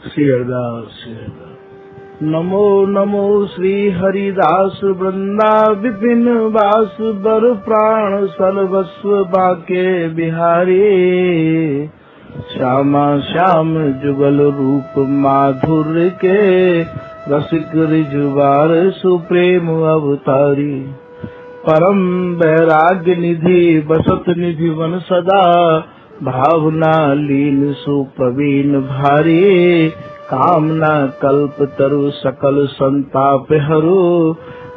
श्री हरिदास नमो नमो श्री हरिदास वृंदा विपिन वास बर प्राण सर्वस्व बाके बिहारी श्यामा श्याम जुगल रूप माधुर्य के रसिक रिजवार सुप्रेम अवतारी परम वैराग्य निधि बसत निधि वन सदा भावना लीन सुप्रवीण भारी कामना कल्प तरु सकल संताप हरु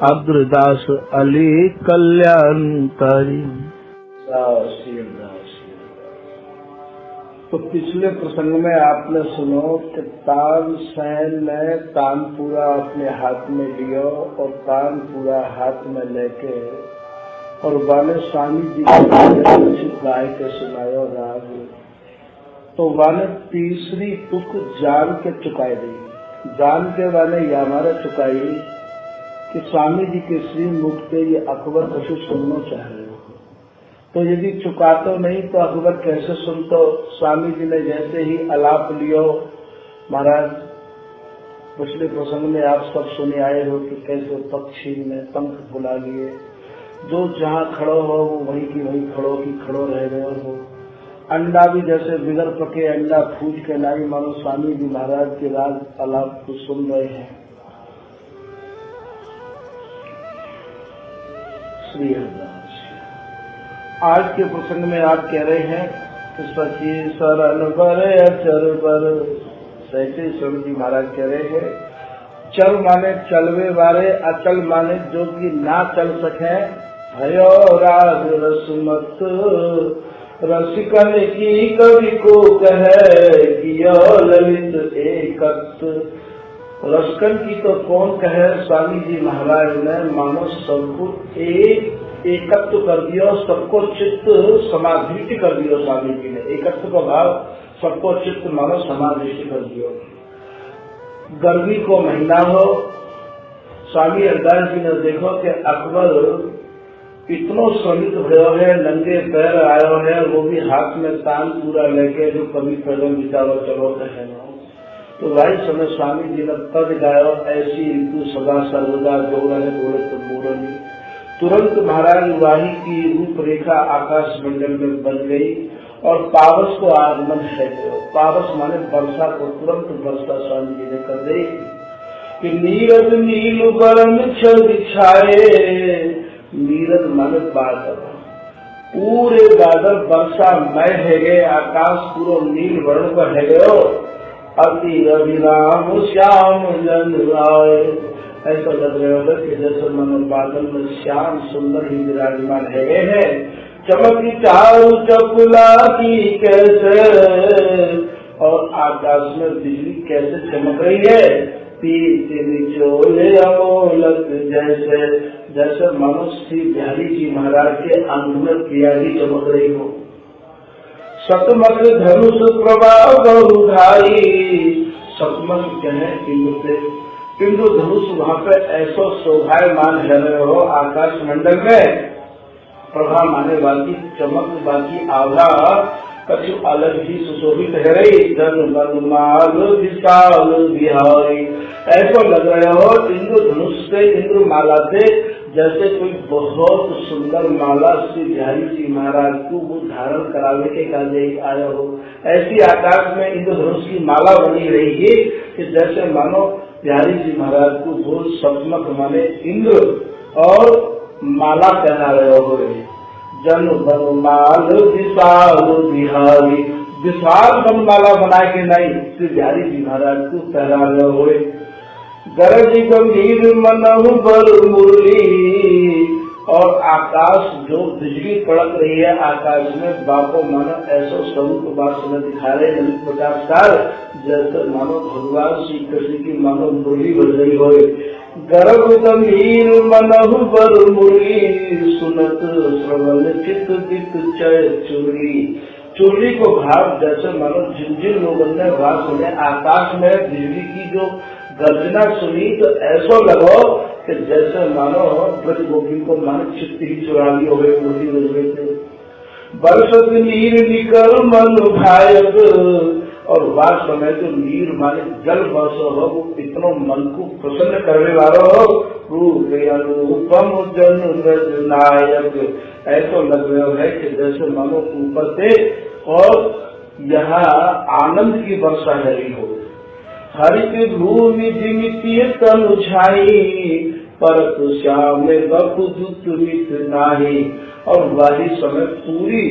अग्रदास अली कल्याणकारी। तो पिछले प्रसंग में आपने सुनो कि तानसेन ने तानपुरा अपने हाथ में लिया और तानपुरा हाथ में लेके और वाने स्वामी जी को गाय के सुनायो राग। तो वाने तीसरी तुक जान के चुकाई दी, जान के वाने ये हमारा चुकाई कि स्वामी जी के श्री मुख पे ये अकबर कैसे सुनना चाह रहे हो। तो यदि चुकाते नहीं तो अकबर कैसे सुनते। स्वामी जी ने जैसे ही अलाप लियो, महाराज पिछले प्रसंग में आप सब सुने आए हो कि कैसे पक्षी ने पंख फुला लिए, जो जहाँ खड़ो हो वो वहीं की वहीं खड़ो रह गए हो। अंडा भी जैसे बिगर पके अंडा फूज के लाई, मानो स्वामी जी महाराज के राज अलाप को सुन रहे हैं। श्री हरिदास आज के प्रसंग में आप कह रहे हैं कि सची शरण बर अचर बर। सैसे स्वामी जी महाराज कह रहे हैं चल माने चलवे वाले, अचल माने जो कि ना चल सके। भयो राग रसमत रसिकन की कवि को कहे कि ललित एकत। रसिकन की तो कौन कहे, स्वामी जी महाराज ने मानो सबको एकत्व कर दिया, सबको चित्त समाधि कर दिया। स्वामी जी ने एकत्व का भाव सबको चित्त मानो समाधि कर दिया। गर्मी को महीना हो, स्वामी हरिदास जी ने देखो कि अकबर इतनो श्रमित भयो है, नंगे पैर आयो है, वो भी हाथ में तान पूरा लेके जो कभी पैदल बिचारो चलो है ना। तो भाई समय स्वामी जी ने पद गायो ऐसी ऋतु सदा सर्वदा जो रहे बोले तो बोरनी। तुरंत महाराज वाही की रूपरेखा आकाश मंडल में बन गई और पावस को आगमन है। पावस माने वर्षा को तुरंत वर्षा स्वामी जी ने कर दी कि नीरज नील बरन छाए। नीरज माने बादल, पूरे बादल वर्षा मय है गए, आकाश पूरा नील वर्ण का है गयो। अति रविराम श्याम जन राय। ऐसा लग रहा होगा कि जैसे मन बादल में श्याम सुंदर ही विराजमान है गए हैं। चमकी चारू चकुला की कैसे, और आकाश में बिजली कैसे चमक रही है। निचोले अमोलक जैसे, जैसे मनुष्य बिहारी जी महाराज के अंग में प्यारी चमक रही हो। सतमक धनुष प्रभाव बहुधारी। सतमक कहे इंद्र से, इंद्र धनुष वहाँ पे ऐसा शोभायमान है रहे हो आकाश मंडल में। प्रभा माने बाकी चमक, बाकी आभा कछु अलग ही सुशोभित है रही। धन मनमाल विशाल बिहारी। ऐसा लग रहा हो इंद्र धनुष से, इंद्र माला से, जैसे कोई बहुत सुंदर माला श्री बिहारी जी महाराज को वो धारण कराने के कार्य आया हो। ऐसी आकाश में इंद्र धनुष की माला बनी रहेगी कि जैसे मानो बिहारी जी महाराज को वो सपनक माने इंद्र और माला पहना रहे हो। जन बनमाल विशाल बिहारी। विशाल बनमाला बना के नहीं श्री बिहारी जी महाराज को पहना रहे हो। गरज गंभीर मनहु बर मुरली। और आकाश जो बिजली कड़क रही है आकाश में, बापो मानो ऐसा स्वरूप बात में दिखा रहे ललित प्रकाश सार, जैसे मानो भगवान श्री कृष्ण की मानो मुरली बज रही हो। गर्भ गंभीर मनहु बर मुरली। सुनत श्रवण चित दित चय चुरली। चुरली को भाव जैसे मानो जिन लोगों ने बात सुने, आकाश में बिजली की जो गर्जना सुनी तो ऐसा लगो कि जैसे मानो ब्रज गोपी को मानो चित्त ही चुरा ली हो गई मुरली बज रही थे। बरसत नीर निकर मन भायक। और वह समय जो नीर माने जल वर्ष हो वो इतना मन को प्रसन्न करने वाला हो। रूप अनुपम जन नायक, ऐसा लग रहा है कि जैसे मानो ऊपर से और यहाँ आनंद की वर्षा हरी हो। हरित भूमि जिमितीय तनु छाई, परत श्याम बपु दुत नाही। और वही समय पूरी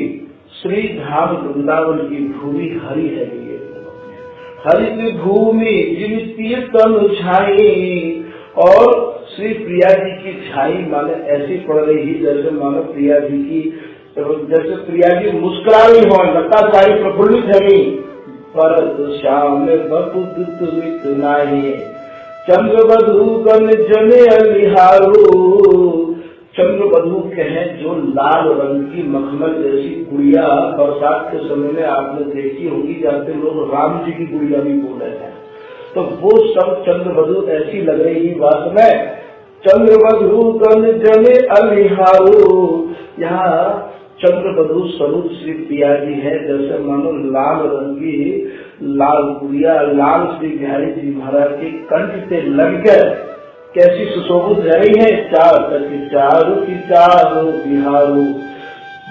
श्री धाम वृंदावन की भूमि हरी है। हरित भूमि जिमितीय तनु छाई, और श्री प्रिया जी की छाई माने ऐसी पड़ रही जैसे मानो प्रिया जी की, जैसे प्रिया जी मुस्कुरा रही हो, लता सारी प्रफुल्लित है। परत श्याम बपु दुत नाही, चंद्रवधू गण जने अलिहारू। चंद्रवधू के हैं जो लाल रंग की मखमल जैसी गुड़िया बरसात के समय में आपने देखी होगी, जाते लोग राम जी की गुड़िया भी बोले हैं। तो वो सब चंद्रवधू ऐसी लग रही बात में। चंद्रवधू गण जने अलिहारू, यहाँ चंद्रवधू स्वरूप श्री प्रिया जी है, जैसे मानो लाल रंग की लाल गुड़िया लाल श्री बिहारी जी महाराज के कंठ से लगकर कैसी सुशोभित रही है। चारू बिहारू,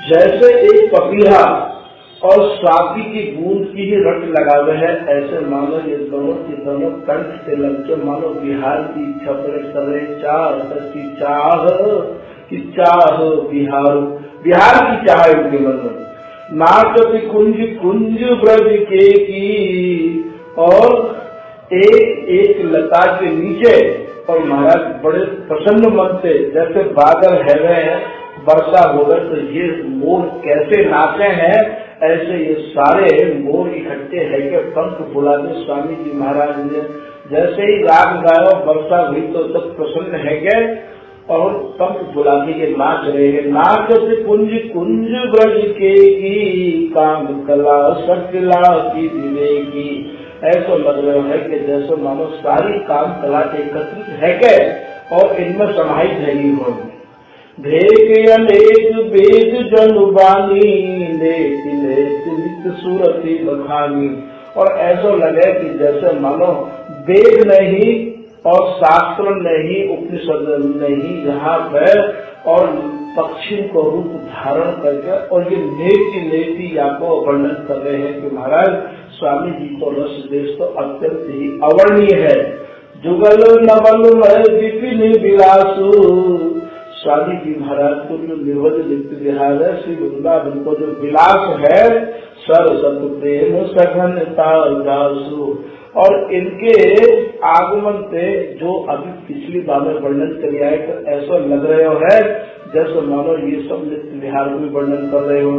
जैसे एक पपीहा और स्वाति की बूंद की ही रट लगावे है, ऐसे मानो ये दोनों कंठ से लगकर मानो बिहार की इच्छा प्रकट कर रहे। चाह बिहारू, बिहार की चाह उनके मन में। नाचत कुंज कुंज ब्रज के की, और एक एक लता के नीचे, और महाराज बड़े प्रसन्न मन से जैसे बादल है हैं, वर्षा हो गए तो ये मोर कैसे नाचे हैं, ऐसे ये सारे मोर इकट्ठे है के पंख बुलाते स्वामी जी महाराज ने। जैसे ही राग गायो वर्षा हुई तो सब प्रसन्न है के और पंख बुलाते के नाच रहे हैं। नाच से कुंज कुंज ब्रज के की, काम कला सकला की दिवेगी। ऐसा लग रहा है कि जैसे मानो सारी काम कला एकत्रित है के और इनमें समाहित है ही हो। भेद अनेक वेद जनुबानी, लेत लेत नित सूरति बखानी। और ऐसा लगे कि जैसे मानो वेद नहीं और शास्त्र नहीं, उपनिषद नहीं, यहाँ पर और पक्षी को रूप धारण करके और ये नेति नेति आपको वर्णन कर रहे हैं कि महाराज स्वामी जी को रस देश तो अत्यंत ही अवर्णीय है। जुगल नवल में विपिन विलासु, स्वामी जी महाराज को जो निर्वध नित्य विहार है, श्री वृंदावन को जो विलास है, सरसत प्रेम सघनता उदासु। और इनके आगमन से जो अभी पिछली बार में वर्णन कर आए तो ऐसा लग रहे है जैसे मानो ये सब नित्य विहार में वर्णन कर रहे हो।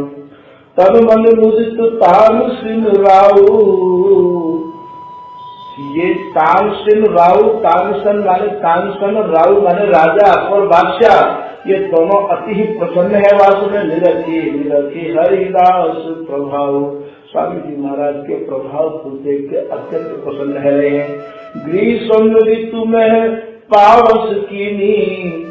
तब मन मुदित तानसेन राऊ, ये तानसेन राऊ, तानसेन राऊ माने राजा अकबर बादशाह, ये दोनों अति ही प्रसन्न है। वास्तव में निरखी हरिदास प्रभाव, स्वामी जी महाराज के प्रभाव को देख के अत्यंत प्रसन्न है रहे हैं। ग्रीष्म ऋतु में पावस कीनी,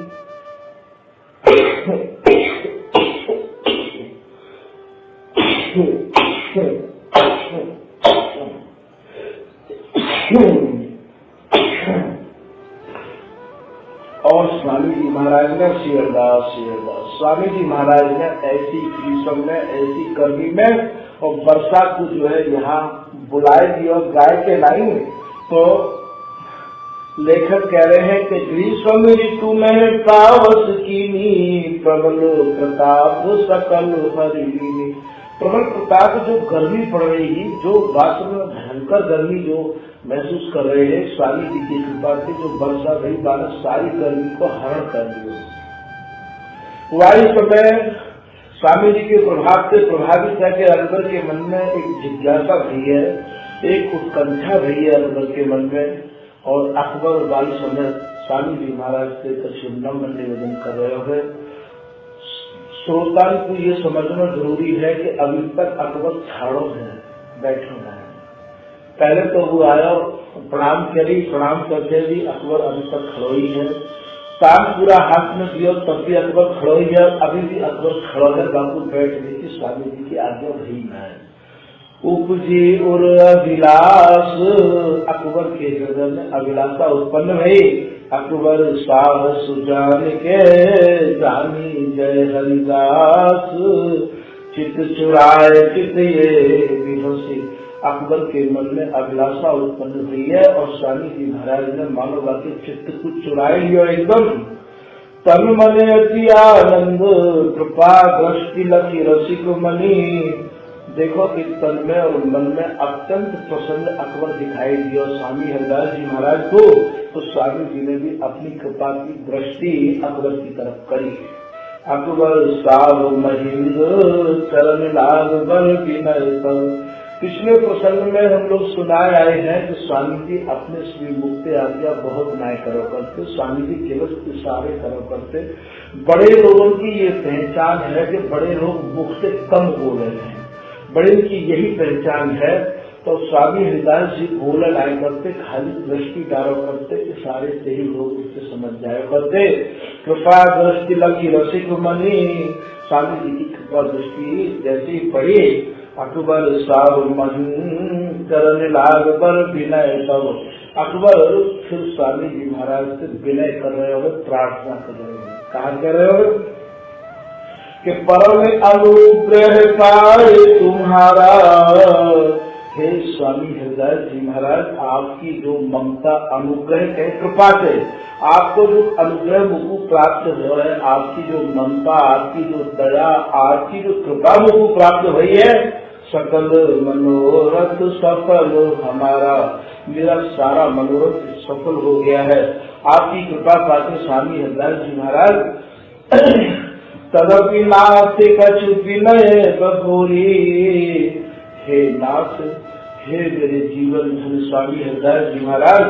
और स्वामी जी महाराज ने शेरदास स्वामी जी महाराज ने ऐसी ग्रीष्म में, ऐसी गर्मी में और वर्षा को जो है यहाँ बुलाए दी और गाय के लाई। तो लेखक कह रहे हैं कि ग्रीष्म ऋतु में पावस कीनी, प्रबल प्रताप सकल हरिणी। प्रबल प्रताप जो गर्मी पड़ रही, जो वास्तव में भयंकर गर्मी जो महसूस कर रहे हैं, स्वामी जी की कृपा से जो वर्षा भई बारिश सारी गर्मी को हरण कर दी। वायु समय स्वामी जी के प्रभाव से प्रभावित है कि अकबर के मन में एक जिज्ञासा भई है, एक उत्कंठा भई है अकबर के मन में। और अकबर वायु समय स्वामी जी महाराज से कुछ नम्र निवेदन कर रहे हैं। श्रोता को ये समझना जरूरी है कि अभी तक अकबर छाड़ो है, बैठो है। पहले तो वो आया प्रणाम करी, प्रणाम करके भी अकबर अभी तक खड़ो ही है। काम पूरा हाथ में दिया तब भी अकबर खड़ो ही है, अभी भी अकबर खड़ो है। बापू बैठ गई थी, स्वामी जी की आज्ञा भई है। उपजी उर अभिलाष, अकबर के हृदय में अभिलाषा उत्पन्न हुई। अकबर साह सुजान के जानी जय हरिदास, चित चुराए चित ये विभूषी। अकबर के मन में अभिलाषा उत्पन्न हुई है और स्वामी जी महाराज ने मानो बाकी चित्त को चुराए लियो एकदम। तन मन अति आनंद कृपा दृष्टि लखी रसिक मनी। देखो इस तन में और मन में अत्यंत प्रसन्न अकबर दिखाई दिया स्वामी हरिदास जी महाराज को। तो स्वामी जी ने भी अपनी कृपा की दृष्टि अकबर की तरफ करी। अकबर साव महेंद्र चरण लाग बल विनय सब। पिछले प्रसंग में हम लोग सुनाए आए हैं कि स्वामी जी अपने श्री मुक्त आज्ञा बहुत न्याय करो करते, स्वामी जी केवल इशारे करो करते। बड़े लोगों की ये पहचान है कि बड़े लोग मुख से कम बोल रहे हैं, बड़े की यही पहचान है। तो स्वामी हरिदास जी बोले आए करते, खाली दृष्टि डालो करते, इशारे से ही लोग उससे समझ जाया करते। कृपा दृष्टि लगी रसिक मनी। स्वामी जी की कृपा दृष्टि जैसे ही पड़ी, अकबर साव महीन करने लाग पर विनय सब। अकबर फिर स्वामी जी महाराज से विनय कर रहे हो, प्रार्थना कर रहे हो। कहा कर रहे हो कि परम अनुग्रह पाए तुम्हारा। हे स्वामी हरिदास जी महाराज, आपकी जो ममता अनुग्रह है कृपा से, आपको जो अनुग्रह मुझको प्राप्त हो रहा है, आपकी जो ममता, आपकी जो दया, आपकी जो कृपा मुझको प्राप्त हुई है, सकल मनोरथ सफल हमारा। मेरा सारा मनोरथ सफल हो गया है आपकी कृपा पाके स्वामी हरिदास जी महाराज। तदपि नाथ कछु विनय बभूरी। हे नाथ, हे मेरे जीवन धन स्वामी हरिदास जी महाराज,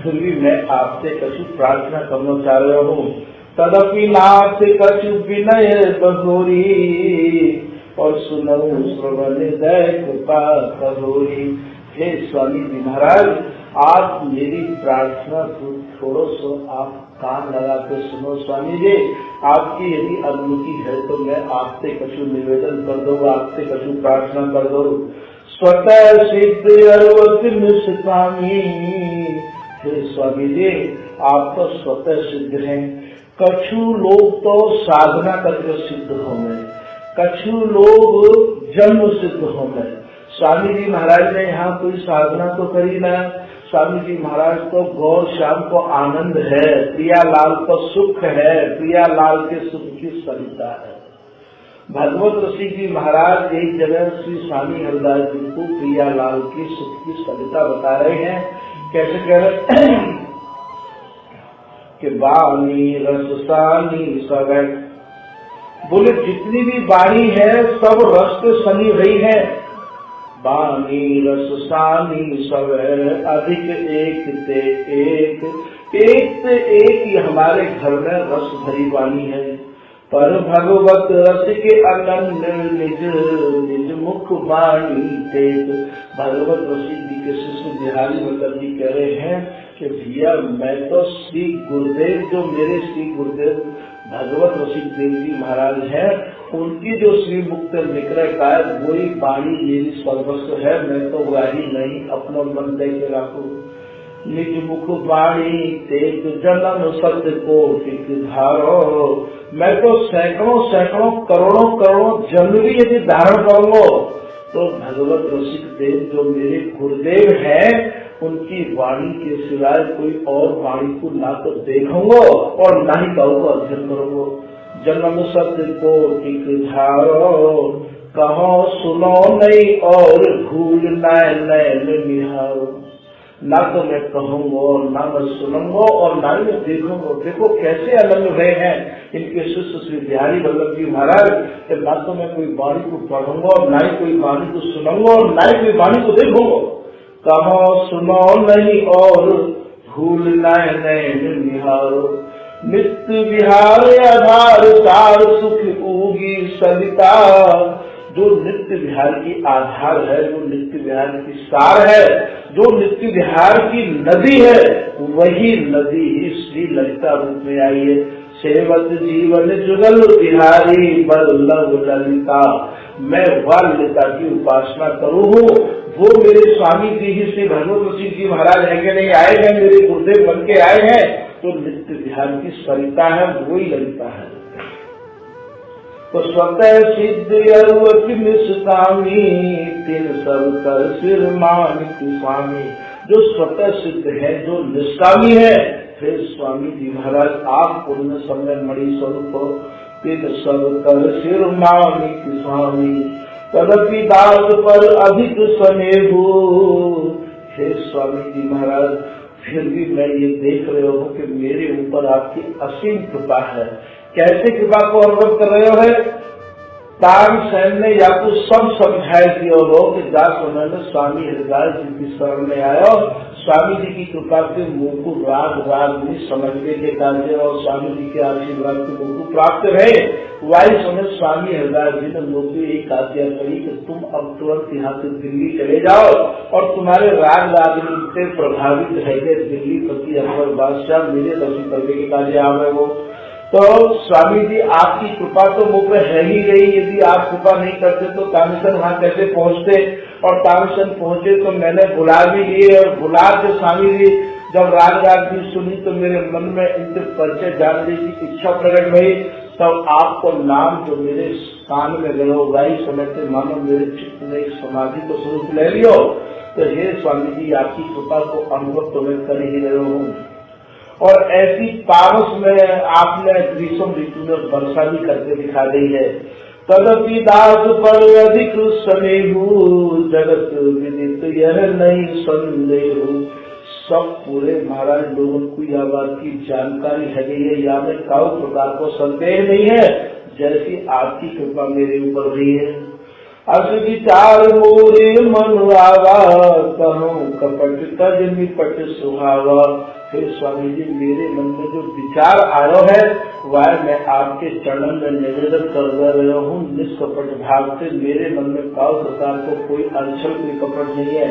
फिर भी मैं आपसे कछु प्रार्थना करना चाह रहा हूँ। तदपि नाथ कछु विनय बभूरी, और सुनो श्रवण दय कृपा करोरी। हे स्वामी जी महाराज, आप मेरी प्रार्थना को थोड़ा सो आप कान लगा के सुनो स्वामी जी। आपकी यदि अनुमति है तो मैं आपसे कछु निवेदन कर दो, आपसे कछु प्रार्थना कर दो। स्वतः सिद्ध अर्वत निष्कामी। हे स्वामी जी, आप तो स्वतः सिद्ध हैं। कछु लोग तो साधना करके सिद्ध होंगे, कछु लोग जन्म सिद्ध हो गए। स्वामी जी महाराज ने यहाँ कोई साधना तो करी ना। स्वामी जी महाराज तो गौर श्याम को आनंद है, प्रियालाल को सुख है, प्रियालाल के सुख की सरिता है। भगवत ऋषि जी महाराज एक जगह श्री स्वामी हरिदास जी को प्रियालाल की सुख की सरिता बता रहे हैं। कैसे कह रहे कि वाणी रससानी सवै। बोले जितनी भी वाणी है सब रस से सनी हुई है। वाणी रससानी सब अधिक एक से एक, एक से एक ही हमारे घर में रस भरी वाणी है। पर भगवत रस के अनन्य निज निज मुख वाणी तेज। भगवत ऋषि जी के शिष्य बिहारी मतलब जी कह रहे हैं कि भैया मैं तो श्री गुरुदेव, जो मेरे श्री गुरुदेव भगवत ऋषि देव जी महाराज हैं, उनकी जो श्री मुक्त विक्रय का है वही वाणी मेरी सर्वस्व है। मैं तो वही नहीं अपना मन दे के रखू। निज मुख वाणी तेज जन्म सत्य को धारो। मैं तो सैकड़ों सैकड़ों करोड़ों करोड़ों जन्म भी यदि धारण करूंगा तो भगवत ऋषि देव जो मेरे गुरुदेव हैं उनकी वाणी के सिवाय कोई और वाणी को ना तो देखूंगा और ना ही कहूँगा अध्ययन करूंगा। जन्म सत्य को टिक धारो, कहो सुनो नहीं और भूल नैन निहारो। ना तो मैं कहूँगा और ना मैं सुनूंगा और ना ही मैं देखूंगा। देखो कैसे अलग हुए हैं इनके शिष्य श्री बिहारी वल्लभ जी महाराज। ना तो मैं कोई वाणी को पढ़ूंगा और ना ही कोई वाणी को सुनूंगा और ना ही कोई वाणी को देखूंगा। कहो सुनो नहीं और भूल नैन निहारो। नित्य विहार आधार सार सुख उगी सलिता। जो नित्य विहार की आधार है, जो नित्य विहार की सार है, जो नित्य विहार की नदी है, वही नदी ही श्री ललिता रूप में आई है। सेवत जीवन जुगल बिहारी बल्लभ ललिता। मैं वह ललिता की उपासना करूँ, वो मेरे स्वामी जी ही श्री भगवत सिंह जी महाराज है कि नहीं आए हैं, मेरे गुरुदेव बन के आए हैं, तो नित्य ध्यान की सरिता है, वही ललिता है। तो स्वतः सिद्ध अरुवति निष्कामी तिन सब कर सिर मानिक स्वामी। जो स्वतः सिद्ध है, जो निष्कामी है, फिर स्वामी जी महाराज आप पूर्ण समय मणि स्वरूप तिन सब कर सिर मानिक स्वामी। तदपि दास पर अधिक स्नेहु। हे स्वामी जी महाराज, फिर भी मैं ये देख रहे हो कि मेरे ऊपर आपकी असीम कृपा है। कैसे कृपा को अनुभव कर रहे हो? है तानसेन ने या तो सब समझाए दिया हो कि दास उन्होंने स्वामी हरिदास जी की शरण में आयो, स्वामी जी की कृपा से मुँह को राग राग में समझने के कार्य और स्वामी जी के आशीर्वाद के मुँह को प्राप्त रहे। वही समय स्वामी हरिदास जी ने मुँह को एक आज्ञा करी कि तुम अब तुरंत यहाँ से दिल्ली चले जाओ और तुम्हारे राग रागनी से प्रभावित रह गए दिल्ली पति अकबर बादशाह मेरे दर्शन करने के कार्य आ गए वो। तो स्वामी जी आपकी कृपा तो मुझ पे है ही गई, यदि आप कृपा नहीं करते तो तानसेन वहाँ कैसे पहुँचते? और तानसेन पहुँचे तो मैंने बुला भी लिए, और बुला के स्वामी जी जब राग राग की सुनी तो मेरे मन में इनके परिचय जानने की इच्छा प्रकट हुई। तब आपको नाम जो मेरे कान में गए हो, वही समय से मानो मेरे चित्त में एक समाधि को स्वरूप ले लियो। तो हे स्वामी जी, आपकी कृपा को अनुभव तो मैं कर ही रहे हूँ। और ऐसी पारस में आपने ग्रीष्म ऋतु में वर्षा भी करके दिखा दी है। तदपि दास पर अधिक स्नेहु जगत विदित यह नहीं संदेह। सब पूरे महाराज लोगों को यह बात की जानकारी है गई है, या में काउ प्रकार को संदेह नहीं है, जैसी आपकी कृपा मेरे ऊपर रही है। अस विचार मोरे मन आवा कहूँ कपट तज निपट सुहावा। फिर स्वामी जी, मेरे मन में जो विचार आयो है वह मैं आपके चरणों में निवेदन कर रहा हूँ निष्कपट भाव से। मेरे मन में काउ प्रकार को कोई अंचल कोई कपट नहीं है।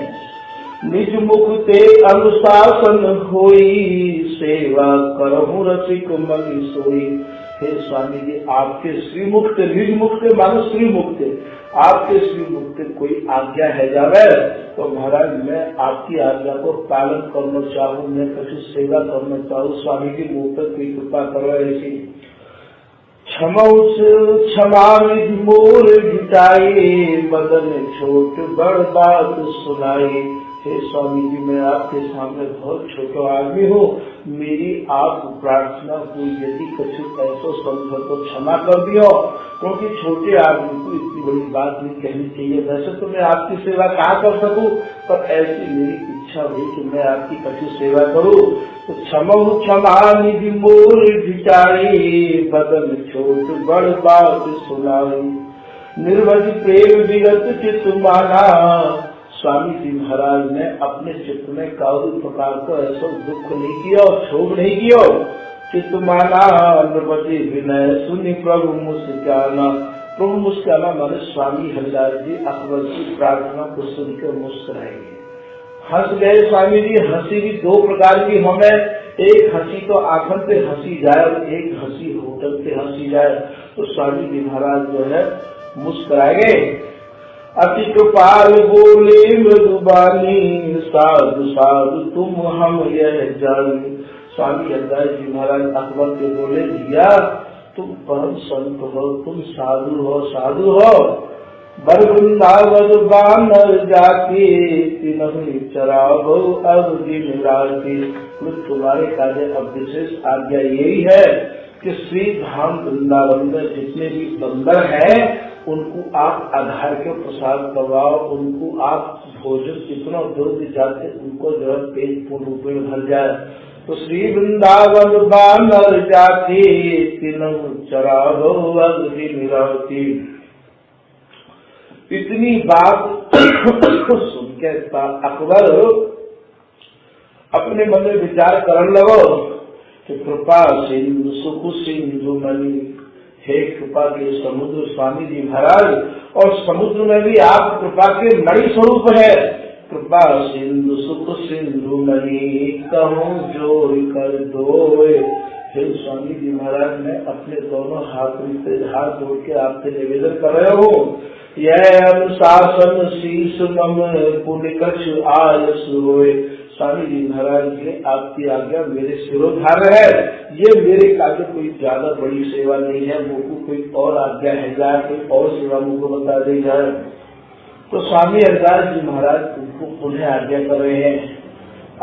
निज मुख ते अनुशासन होई सेवा करहूँ रसिक मनि सोई। हे स्वामी जी, आपके श्रीमुख से, निज मुख से मानो श्रीमुख से, आपके श्रीमुख से कोई आज्ञा है जावे तो महाराज मैं आपकी आज्ञा को पालन करना चाहूँ, मैं कभी सेवा करना चाहूँ। स्वामी जी मुँह पर कोई कृपा करो ऐसी। क्षमा मोर जुटाई बदन छोट बड़ बात सुनाई। हे स्वामी जी, मैं आपके सामने बहुत छोटा आदमी हूँ, मेरी आप प्रार्थना को यदि कछु ऐसा समझो तो क्षमा कर दियो, क्योंकि छोटे आदमी को इतनी बड़ी बात नहीं कहनी चाहिए। वैसे तो मैं आपकी सेवा कहाँ कर सकूँ, पर ऐसी मेरी इच्छा हुई कि मैं आपकी कछु सेवा करूँ। तो क्षमा निधि मोर भिटाई बदन छोट बड़ बात सुनाई। निर्वज प्रेम विगत चित माना। स्वामी जी महाराज ने अपने चित्त में काऊ प्रकार को ऐसा दुख नहीं किया और क्षोभ नहीं किया। चित्त माना नृपति विनय सुनि प्रभु मुस्काना। प्रभु मुस्काना माने स्वामी हरिदास जी अकबर की प्रार्थना को सुनकर मुस्कुराएंगे, हंस गए। स्वामी जी, हंसी भी दो प्रकार की हमें, एक हंसी तो आंखों से हंसी जाए और एक हंसी होठों से हंसी जाए। तो स्वामी जी महाराज जो है मुस्कुराएंगे। अति कृपाल बोले मृदुबानी साधु साधु तुम हम यह जानी। स्वामी हरिदास जी महाराज अकबर के बोले, भैया तुम परम संत हो, तुम साधु हो, साधु हो। बर वृंदावन बानर जाके तिनहि चरावो अब दिन राति। तुम्हारे कार्य अब विशेष आज्ञा यही है कि श्री धाम वृंदावन में जितने भी बंदर हैं उनको आप आधार के प्रसाद करवाओ, उनको आप भोजन जितना दूर जाते उनको जो है पेट पूर्ण रूप में भर जाए। तो श्री वृंदावन बानर जाके तिनहि चरावो अब दिन राति। इतनी बात सुन के अकबर अपने मन में विचार करने लगो कि कृपा सिंधु सुख सिंधु मणि। हे कृपा के समुद्र स्वामी जी महाराज, और समुद्र में भी आप कृपा के मणि स्वरूप है। कृपा सिंधु सुख सिंधु मणि कहूँ जोड़ कर दोए फिर स्वामी जी महाराज ने अपने दोनों हाथ जोड़ के आपसे निवेदन कर रहे हो, यह अनुशासन शीश मम पुण्य कक्ष आयस होए। स्वामी जी महाराज ने आपकी आज्ञा मेरे सिरोधार्य है, ये मेरे कार्य कोई ज्यादा बड़ी सेवा नहीं है, मुझको कोई और आज्ञा है जाए, कोई और सेवा मुझको बता दी जाए। तो स्वामी हरिदास जी महाराज उनको पुनः आज्ञा कर रहे हैं।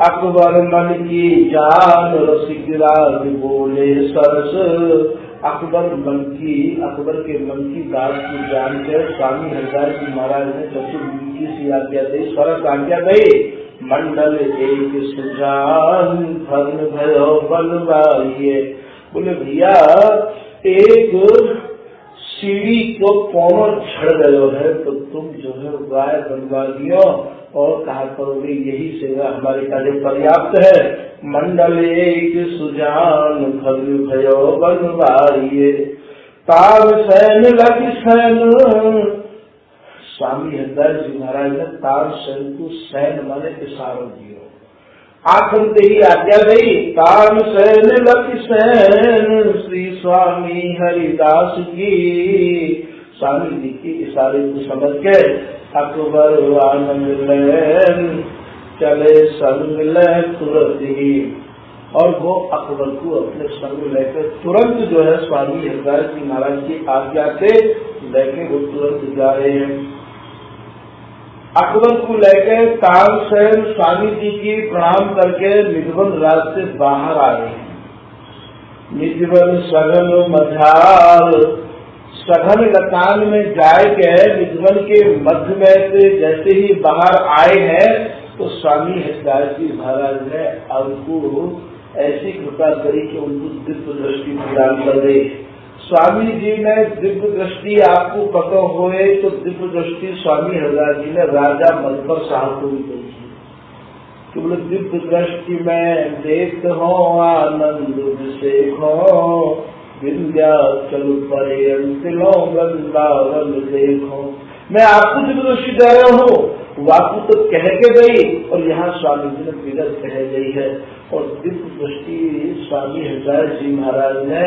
अकबर मन की जान रसिकरा बोले सरस। अकबर के मन की बात की जान के स्वामी हरिदास जी महाराज ने सबसे मीठी सी आज्ञा दी, सरस आज्ञा दी। मंडल एक सुजान धन भयो बनवाइए। बोले भैया एक सीढ़ी को पौनो झड़ गयो है तो तुम जो है गाय बनवा दियो और कहा करोगे यही सेवा हमारे कार्य पर्याप्त है। मंडल एक सुजान धन भयो बनवाइए। तार सैन लगी सैन। स्वामी हरिदास जी महाराज ने तार सैन को सैन माने इशारा दियो। आखिर ते ही आज्ञा गई, तार सैन लगी सैन श्री स्वामी हरिदास की। स्वामी जी के इशारे को समझ के अकबर आनंद लैन चले संग ले तुरंत ही। और वो अकबर को अपने संग लेकर तुरंत जो है स्वामी हरिदास जी महाराज की आज्ञा से लेके वो तुरंत जा रहे हैं। अकबर को लेकर तानसेन स्वामी जी की प्रणाम करके निजवन राज से बाहर आ गए। निजवन सघन मझार। सघन लतान में जाए के निजवन के मध्य में से जैसे ही बाहर आए हैं तो स्वामी हरिदास जी महाराज ने उनको ऐसी कृपा करी कि उनको दिव्य दृष्टि प्रदान कर दी। स्वामी जी ने दिव्य दृष्टि आपको पता होए तो दिव्य दृष्टि स्वामी हरिदास जी ने राजा मधुकर साहब को भी दी कि बोले दिव्य दृष्टि में देख हो आनंद विषेक हो विंध्याचल पर्यंतिलो वृंदावन देखो। मैं आपको दिव्य दृष्टि दे रहा हूँ, वाकु तो कह के गई और यहाँ स्वामी जी ने बिगड़ कह गई है। और दिव्य दृष्टि स्वामी हरिदास जी महाराज ने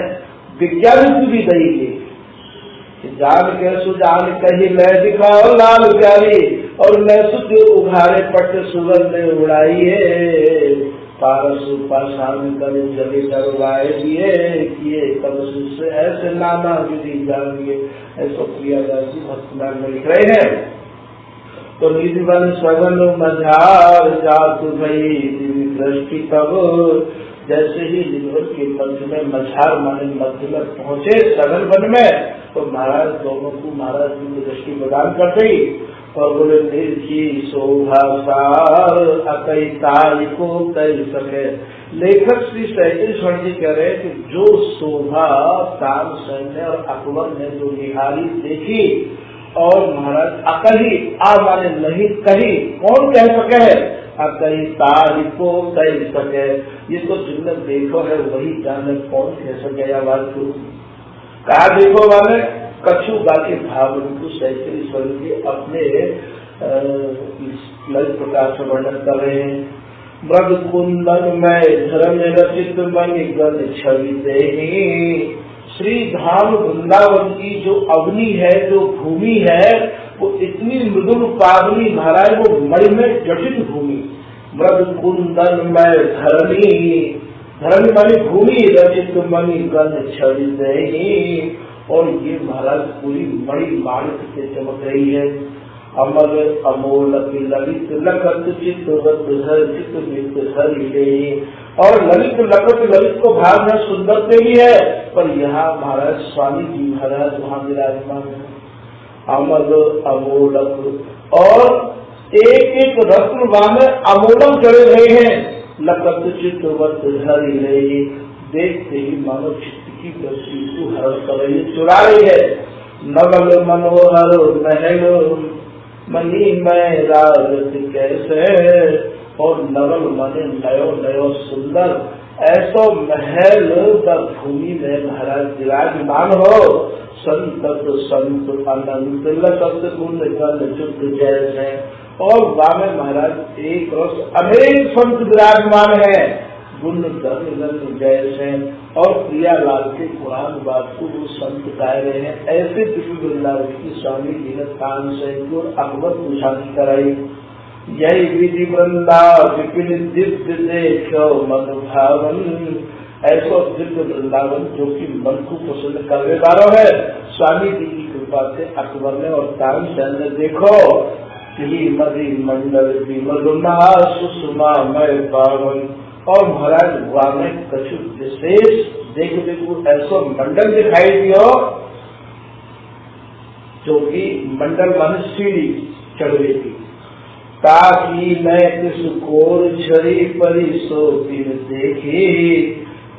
विज्ञान को भी दी थी। जान के सुजान कही मैं दिखाओ लाल प्यारी और मैं सुध उघारे पट सुगंध उड़ाई है। पारस पाषाण कर जले करवाए दिए किए तब से ऐसे नाना विधि जानिए। ऐसा प्रियादास जी भक्तनाम में लिख रहे हैं। तो निधिवन सघन मझार जातु भई दिव्य दृष्टि तब। जैसे ही निधवन के मध्य में मझार माने मध्य में पहुंचे सघन वन में तो महाराज दोनों को महाराज की दृष्टि प्रदान कर दी और बोले निर्जी शोभा सार अकई ताई को कई सके। लेखक श्री सहजेश्वर जी कह रहे कि जो शोभा तानसेन ने और अकबर ने जो निहारी देखी और महाराज अकही आ माने नहीं कही कौन कह सके अकई तारी को कह सके। ये तो जिनने देखो है वही जाने कौन कह सके या बात को कहा देखो वाले कछु बाकी भाव को सहजेश्वर जी अपने ललित प्रकार से वर्णन कर रहे हैं। मृग कुंदन में धर्म रचित मणि गण छवि देही। श्री धाम वृंदावन की जो अवनी है जो भूमि है वो इतनी मृदुल पावनी महाराज वो मणि में जटित भूमि। मृग कुंदन में धरणी मानी भूमि रचित मणि गण छवि देही। और ये महाराज पूरी मणि माणिक से चमक रही है। अमर अमोल ललित लखत चित्त और ललित लखत ललित को भाव में सुंदरते भी है पर यहाँ महाराज स्वामी जी महाराज वहाँ विराजमान है। अमर अमोलक और एक एक रत्न में अमोलक जड़े रहे हैं। लखत चित्त धरी रही देखते ही मानो चित्त की दृष्टि को हर कर रही चुरा रही है। नवल मनोहर महल मनी में राजत कैसे और नवल मने नयो नयो सुंदर ऐसो महल भूमि में महाराज विराजमान हो। संत संत अनंत लसत गुण गल चुप जैसे और वामे महाराज एक रस अनेक संत विराजमान है। गुण धन जैसे और प्रियालाल के कुरान बात को वो संत गा रहे हैं। ऐसे दिव्य वृंदावन की स्वामी जी ने तान से और अकबर पूछानी कराई। यही विधि वृंदा विपिन दिव्य देखो मन भावन, ऐसा दिव्य वृंदावन जो कि मन को पसंद करने वाला है। स्वामी जी की कृपा से अकबर ने और तानसेन ने देखो कि मधि मंडल विमलुना सुषमा मय पावन, और महाराज हुआ में कछु विशेष देखो ऐसा मंडल दिखाई दियो जो कि मंडल मन सीढ़ी चढ़वे थी, ताकि मैं किस कोर छड़ी परी सो दिन देखी।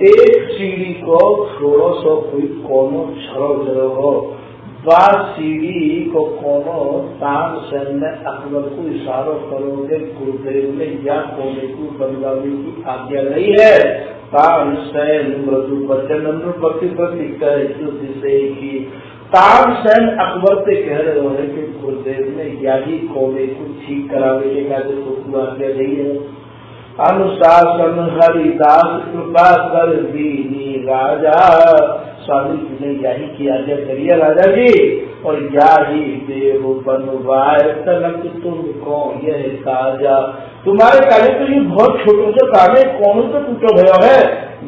एक सीढ़ी को थोड़ो सो कोई कोनो छड़ो जरो हो, बात सीढ़ी को कोनो तानसेन ने अकबर को इशारा करोगे गुरुदेव ने या कोने को बनवाने की आज्ञा नहीं है। तानसेन मृदु वचन नृपति प्रति कहे की, तानसेन अकबर से कह रहे हो कि गुरुदेव ने यही कोने को ठीक कराने के लिए आज्ञा दी है। अनुशासन हरिदास कृपा कर दीनी राजा, स्वामी जी ने यही की आज्ञा करी है राजा जी, और यही देव बनवाए तनक तुमको यह काजा। तुम्हारे काजे तो ये बहुत छोटे से काजे कौन से टूटो भयो है,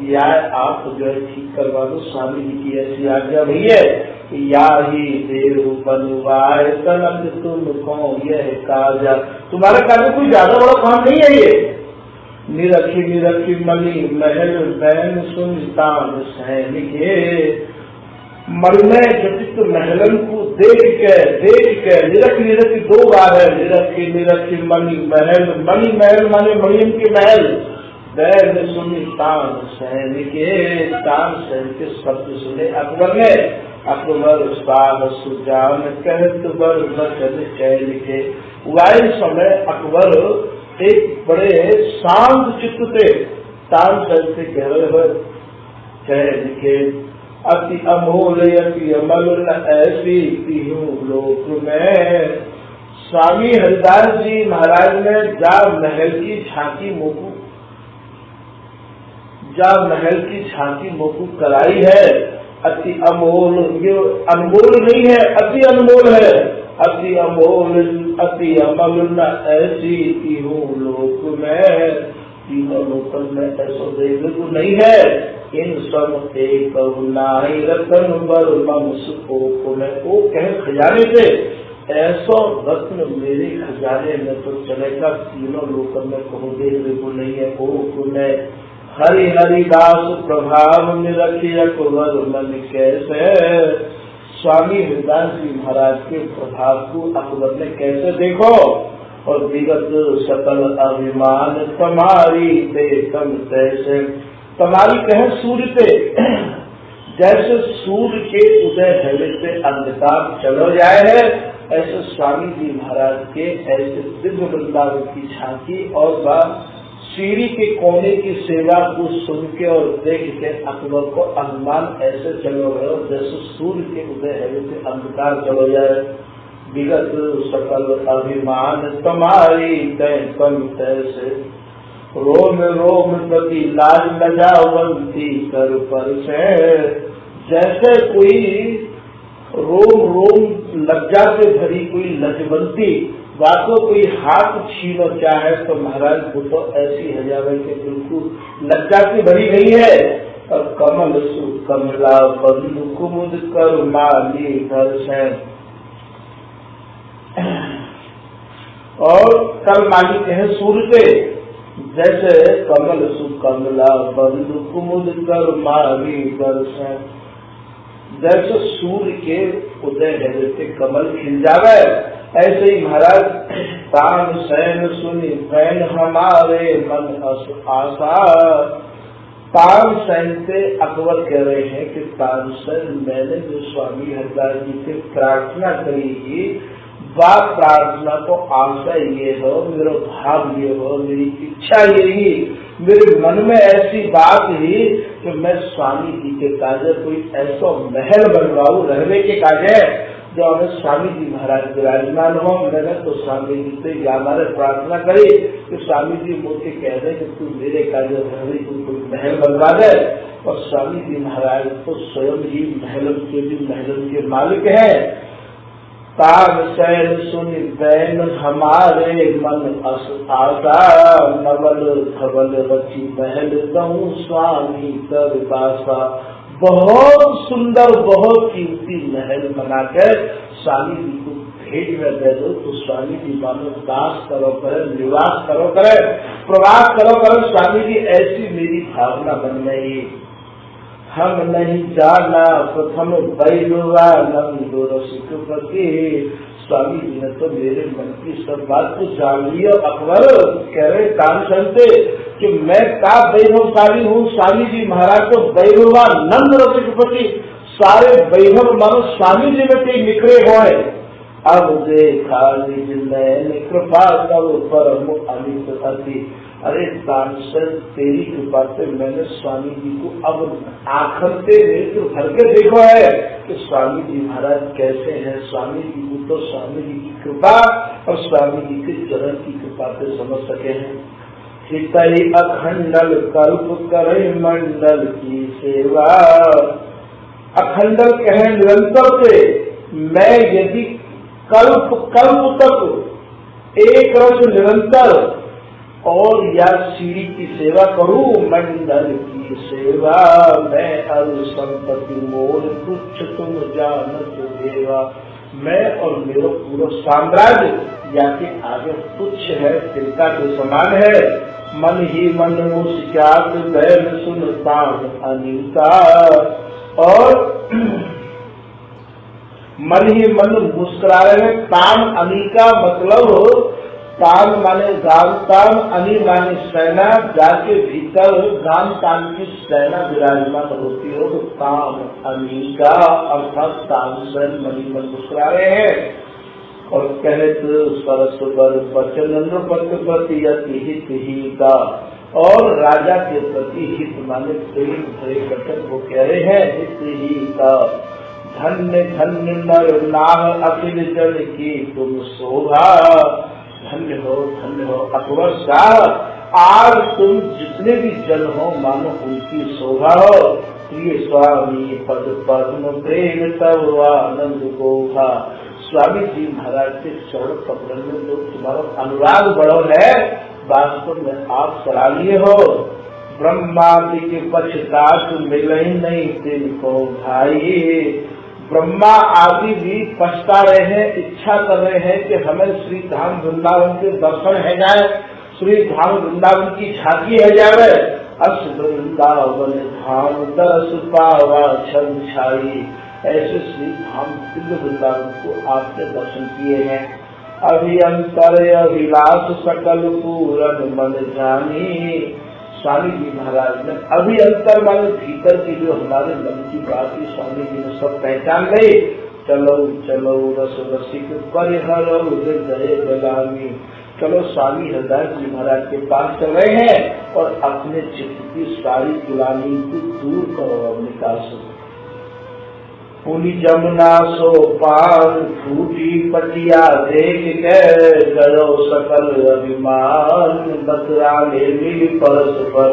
या आप जो है ठीक करवा दो। स्वामी जी की ऐसी आज्ञा नहीं है। यही देव बनवाए तनक तुमको यह काजा, तुम्हारे काजे कोई ज्यादा बड़ा काम नहीं है ये। निरखी निरखी मणि महल बैन सुनतान सैनिके, मणिमय जटित महलन को देख के निरखी निरखी दो बार है। निरखी निरखी मणि महल, मणि महल माने मणियन के महल, बैन सुनतान सैनिके, तानसेन के शब्द सुने अकबर ने। अकबर साहस सुजान कहत बर बचन चैन के, वायु समय अकबर एक बड़े शांत चित्त से तानसेन से कह रहे हो चैन के, अति अमोल अति अमल न ऐसी तीहूं लोक में। स्वामी हरिदास जी महाराज ने जा महल की झांकी मोकू कराई है। अति अमोल, ये अनमोल नहीं है, अति अनमोल है। अति अमोल अति अमल न ऐसी तीनों लोक में, तीनों लोक में ऐसा देखने को नहीं है। इन सब एक नाई रतन बर ममसुको में, वो कहे खजाने से ऐसा रत्न मेरे खजाने में तो चलेगा, तीनों लोक में कहो देखने को नहीं है। ओ में हरि हरिदास प्रभाव में रखी अकबर मन कैसे, स्वामी हरिदास जी महाराज के प्रभाव को अकबर ने कैसे देखो। और विगत सकल अभिमान तुम्हारी देखम तैसे, तुम्हारी कहे सूर्य पे जैसे सूर्य के उदय होने से अंधकार चलो जाए है, ऐसे स्वामी जी महाराज के ऐसे दिव्य वृंदावन की झांकी और सीढ़ी के कोने की सेवा को सुन के और देख के अकबर को अनुमान ऐसे चलो गए जैसे सूर्य के उदय होने से अंधकार चलो जाए। विगत सकल अभिमान तुम्हारी तम तैसे, रोम रोम प्रति लाज लजावंती कर पर से, जैसे कोई रोम रोम लज्जा से भरी कोई लजवंती वाको कोई हाथ छीनो चाहे तो महाराज को तो ऐसी हजावे के बिल्कुल लज्जा से भरी नहीं है। और कमल सु कमला बंधु कुमुद कर माली घर से, और कल मालिक है सूर्य से, जैसे कमल सु कमला बंधु कुमुद कर माली घर से, जैसे सूर्य के उदय होने से कमल खिल जावे, ऐसे ही महाराज तानसेन सुनी फैन हमारे मन आशा। तानसेन से अकबर कह रहे हैं कि तानसेन मैंने जो स्वामी हरिदास जी से प्रार्थना करी, बात प्रार्थना को आशा ये हो, मेरा भाव ये हो, मेरी इच्छा यही, मेरे मन में ऐसी बात ही कि मैं स्वामी जी के काजे कोई ऐसा महल बनवाऊं रहने के काजे जो हमें स्वामी जी महाराज विराजमान हो। मैंने तो स्वामी जी से हमारे प्रार्थना करी कि स्वामी जी मुझे कह रहे कि तू मेरे कार्य तू कोई महल बनवा दे, और स्वामी जी महाराज तो स्वयं ही महल के मालिक है। तार शैल सुन बैन हमारे मन आशा, नवल धवल रची महल दऊं स्वामी कर बासा। बहुत सुंदर बहुत कीमती महल बनाकर स्वामी जी को भेंट में दे दो तो स्वामी जी मानो दास करो करे, निवास करो करे, प्रवास करो करे। स्वामी जी ऐसी मेरी भावना बन गई। हम नहीं जाना प्रथम बैलवा नंदो रसिकपति। स्वामी जी ने तो मेरे मन की सब बात को जान लिया। अकबर कह रहे कान सुनते कि मैं का वैभवशाली हूँ। स्वामी जी महाराज तो वैभवा नंद रसिकपति, सारे वैभव मानो स्वामी जी में कई निकले हुए। अब देखा निज नयन कृपा करो परम अमित अति। अरे तानसेन तेरी कृपा से मैंने स्वामी जी को अब आखरते नेत्र भर के देखो है कि स्वामी जी महाराज कैसे हैं। स्वामी जी को तो स्वामी जी की कृपा और स्वामी जी के चरण की कृपा से समझ सके हैं। हितई अखंडल कल्प करे मंडल की सेवा। अखंडल कहे निरंतर से, मैं यदि कल्प तक एक रस निरंतर और या सीढ़ी की सेवा करूं, मंडल की सेवा मैं अरु संपत्ति मोर तुच्छ तुम जानत देवा। मैं और मेरा पूरा साम्राज्य या के आगे तुच्छ है, तिलका के समान है। मन ही मन मुस्क्यात बैल सुनता अनिता। और मन ही मन मुस्कुरा रहे हैं। तान अनिका मतलब तान माने गान तान, अनि माने सेना, जाके भीतर गान तान की सेना विराजमान होती हो तो तान अनिका अर्थात तानसेन मनी मन मुस्कुरा रहे हैं। और कहत सरस बर बचन नृपति प्रति अति हित ही का। और राजा के प्रति हित माने प्रेम भरे वचन वो कह रहे हैं हित ही का। धन्य धन्य नर नाह अखिल जन की तुम शोभा। धन्य हो अकबर शाह, आज तुम जितने भी जन हो मानो उनकी शोभा हो। प्रिय स्वामी पद पद्म प्रेम तब आनंद गोभा। स्वामी जी महाराज के चरण पकड़ने में जो तुम्हारा अनुराग बड़ो है, वास्तव में आप सराहनीय हो। ब्रह्मादि के पश्चात मिले नहीं तिनको भाई। ब्रह्मा आदि भी पछता रहे हैं, इच्छा कर रहे हैं कि हमें श्री धाम वृंदावन के दर्शन है जाए, श्री धाम वृंदावन की झांकी है जाए। अस वृंदावन धाम दरस पावा छन छाई। ऐसे श्री धाम दिव्य वृंदावन को आपने दर्शन किए हैं। अभियंतर अभिलाष सकल पूरन मन जानी। स्वामी जी महाराज ने अभियंतर माने भीतर की जो हमारे मन की बात की स्वामी जी ने सब पहचान गई। चलो चलो रस रसिक परिहरो हृदय बलामी। चलो स्वामी हृदय जी महाराज के पास चल रहे हैं और अपने चित्त की सारी गुलामी को दूर करो निकास। पुनी जमुना सो पान फूटी पटिया देख के गयो सकल अभिमान। बतराने मिली परस पर।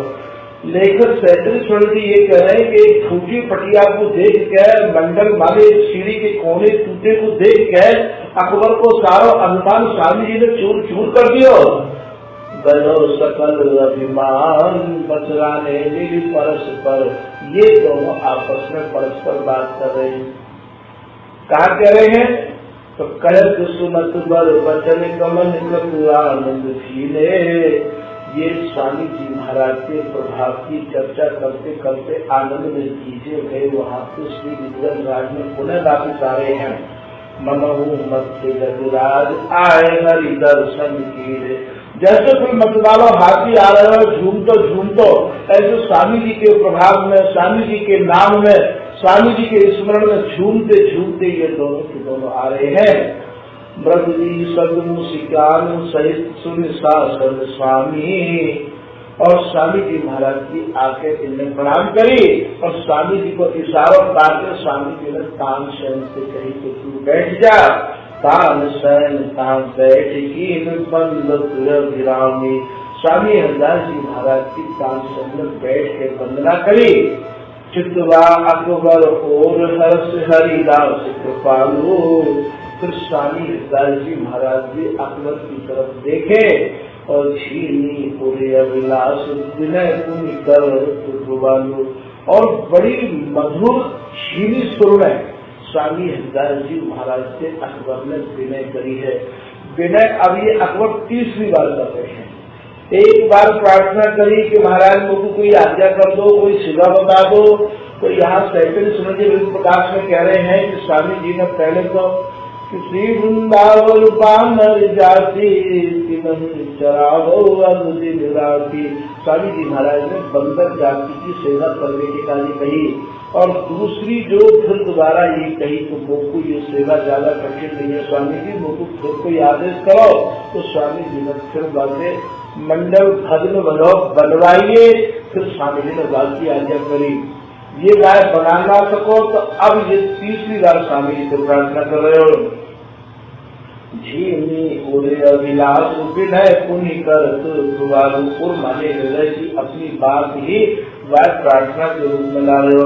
लेखक सैत्री छोड़ ये कह रहे हैं कि फूटी पटिया को देख के, मंडल माले सीढ़ी के कोने टूटे को देख के अकबर को सारो अभिमान स्वामी जी ने चूर चूर कर दियो। गयो सकल अभिमान बचराने मिली परस पर। ये दोनों आपस में परस्पर बात कर रहे हैं। कहा कह रहे हैं तो कहत सुनत बर बचन कमन आनंद खीले। ये स्वामी जी महाराज के प्रभाव की चर्चा करते करते आनंद में कीजिए गए। वहाँ पे श्री विक्रम राज में पुनः वापिस आ रहे हैं। मनहु मत जगराज आए हरि दर्शन कीरे। जैसे कोई मतवालो हाथी आ रहे हो झूमतो ऐसे स्वामी जी के प्रभाव में, स्वामी जी के नाम में, स्वामी जी के स्मरण में झूमते झूमते ये दोनों के दोनों आ रहे हैं। मृदली सद मुसिकान सहित सुन शासन स्वामी। और स्वामी जी महाराज की आके इन्हें प्रणाम करी और स्वामी जी को इशारों करके स्वामी जी ने तान शयन से कही कि तू बैठ जा। तान शयन तान बैठ की बंद विरामी। स्वामी हरिदास जी महाराज की तान शयन में बैठ के वंदना करी। चितवा अकबर और हर्ष हरिदास कृपालु। फिर स्वामी हरिदास जी महाराज भी अकबर की तरफ देखे और झीनी पूरे अभिलाष विनय पुण्य कर कृपालु। और बड़ी मधुर झीनी सुर में स्वामी हरिदास जी महाराज से अकबर ने विनय करी है। विनय अब ये अकबर तीसरी बार कर रहे हैं। एक बार प्रार्थना करी कि महाराज को कोई आज्ञा कर दो, कोई सिवा बता दो। तो यहाँ सैकड़े सुन के प्रकाश में कह रहे हैं कि स्वामी जी ने पहले तो श्री वृंदावन पानर जाति चरावती। स्वामी जी महाराज ने बंदर जाति की सेवा करने की कार्य कही और दूसरी जो फिर दोबारा ये कही तो मोको ये सेवा ज्यादा कठिन नहीं है स्वामी जी, मोको फिर कोई आदेश करो। तो स्वामी जी ने फिर बातें मंडल भद्र बनवाइए। फिर स्वामी जी ने बात की आज्ञा करी ये गाय बना ना सको तो अब ये तीसरी बार स्वामी जी को प्रार्थना कर रहे हो। झीनी उड़े अभिलाष विनय पुण्य कर तुवालुपुर माने हृदय की अपनी बात ही वह प्रार्थना के रूप में ला रहे हो।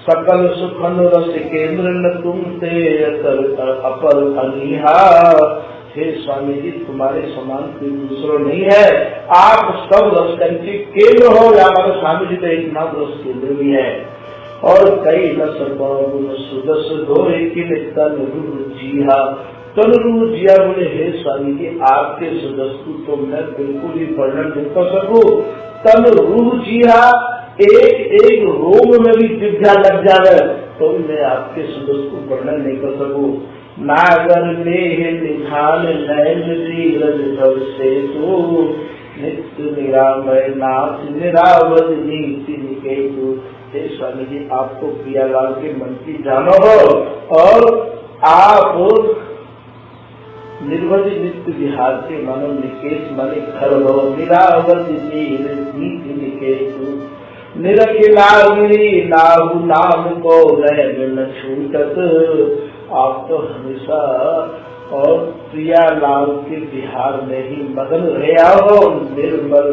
सकल सुखन रस केंद्र न तुम ते अपर अनिहा। हे स्वामी जी तुम्हारे समान कोई दूसरा नहीं है, आप सब रस के केंद्र हो। या हमारे स्वामी जी तो एक नाम रस केंद्र भी है। और कई न सुदस धोए कि तन जिहा। तन रूप जिया बोले हे स्वामी जी आपके सुदस्तु तो मैं बिल्कुल ही वर्णन नहीं कर सकूं। तन रूप जिया एक एक रोम में भी जिभ्या लग जाए तो मैं आपके सुदस्तु वर्णन नहीं कर सकूं। नागर नेह निधान नैन नीरज से तो नित्य निरामय नाथ निरावत नीति निकेतु। हे स्वामी जी आपको प्रियालाल के मन की जानो हो और आप निर्वध नित्य विहार के मानो निकेश माने घर हो। निरावत नीति निकेतु निरखिलागिरी नाहु नाम को न छूटत। आप तो हमेशा और प्रियालाल के बिहार में ही मगन रहा हो। निर्मल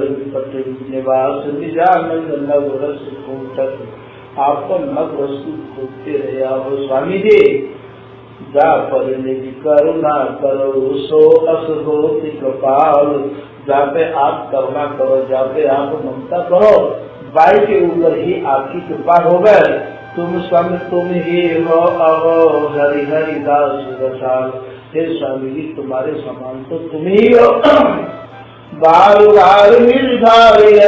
निवास निजानंद नव रस खूटत। आप तो नव रस खूटते रहा हो स्वामी जी। जा पर निज करुणा करो सो अस होति कृपाल। जाते आप करुणा करो, जाते आप ममता करो, बाई के ऊपर ही आपकी कृपा हो गए। तुम संग तुम ही हो अहो हरि हरि दास रसाल। हे स्वामी जी तुम्हारे समान तो तुम ही हो। बार बार निर्धार्य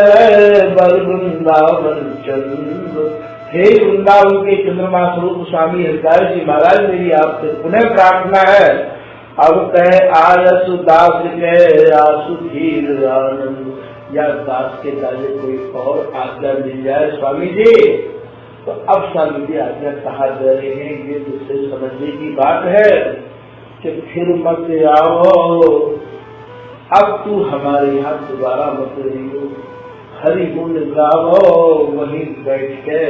बर वृंदावन चंद्र। हे वृंदावन के चंद्रमा स्वरूप स्वामी हरिदास जी महाराज मेरी आपसे पुनः प्रार्थना है। अब कह आयसु दास के आसु धीर आनंद। या दास के दाजे कोई और आज्ञा मिल जाए स्वामी जी। तो अब स्वामी जी आज्ञा कहा जा रहे हैं ये दूसरे समझने की बात है कि फिर मत आओ, अब तू हमारे यहाँ दोबारा मत रहियो। हरि गुण गाओ, वहीं बैठ के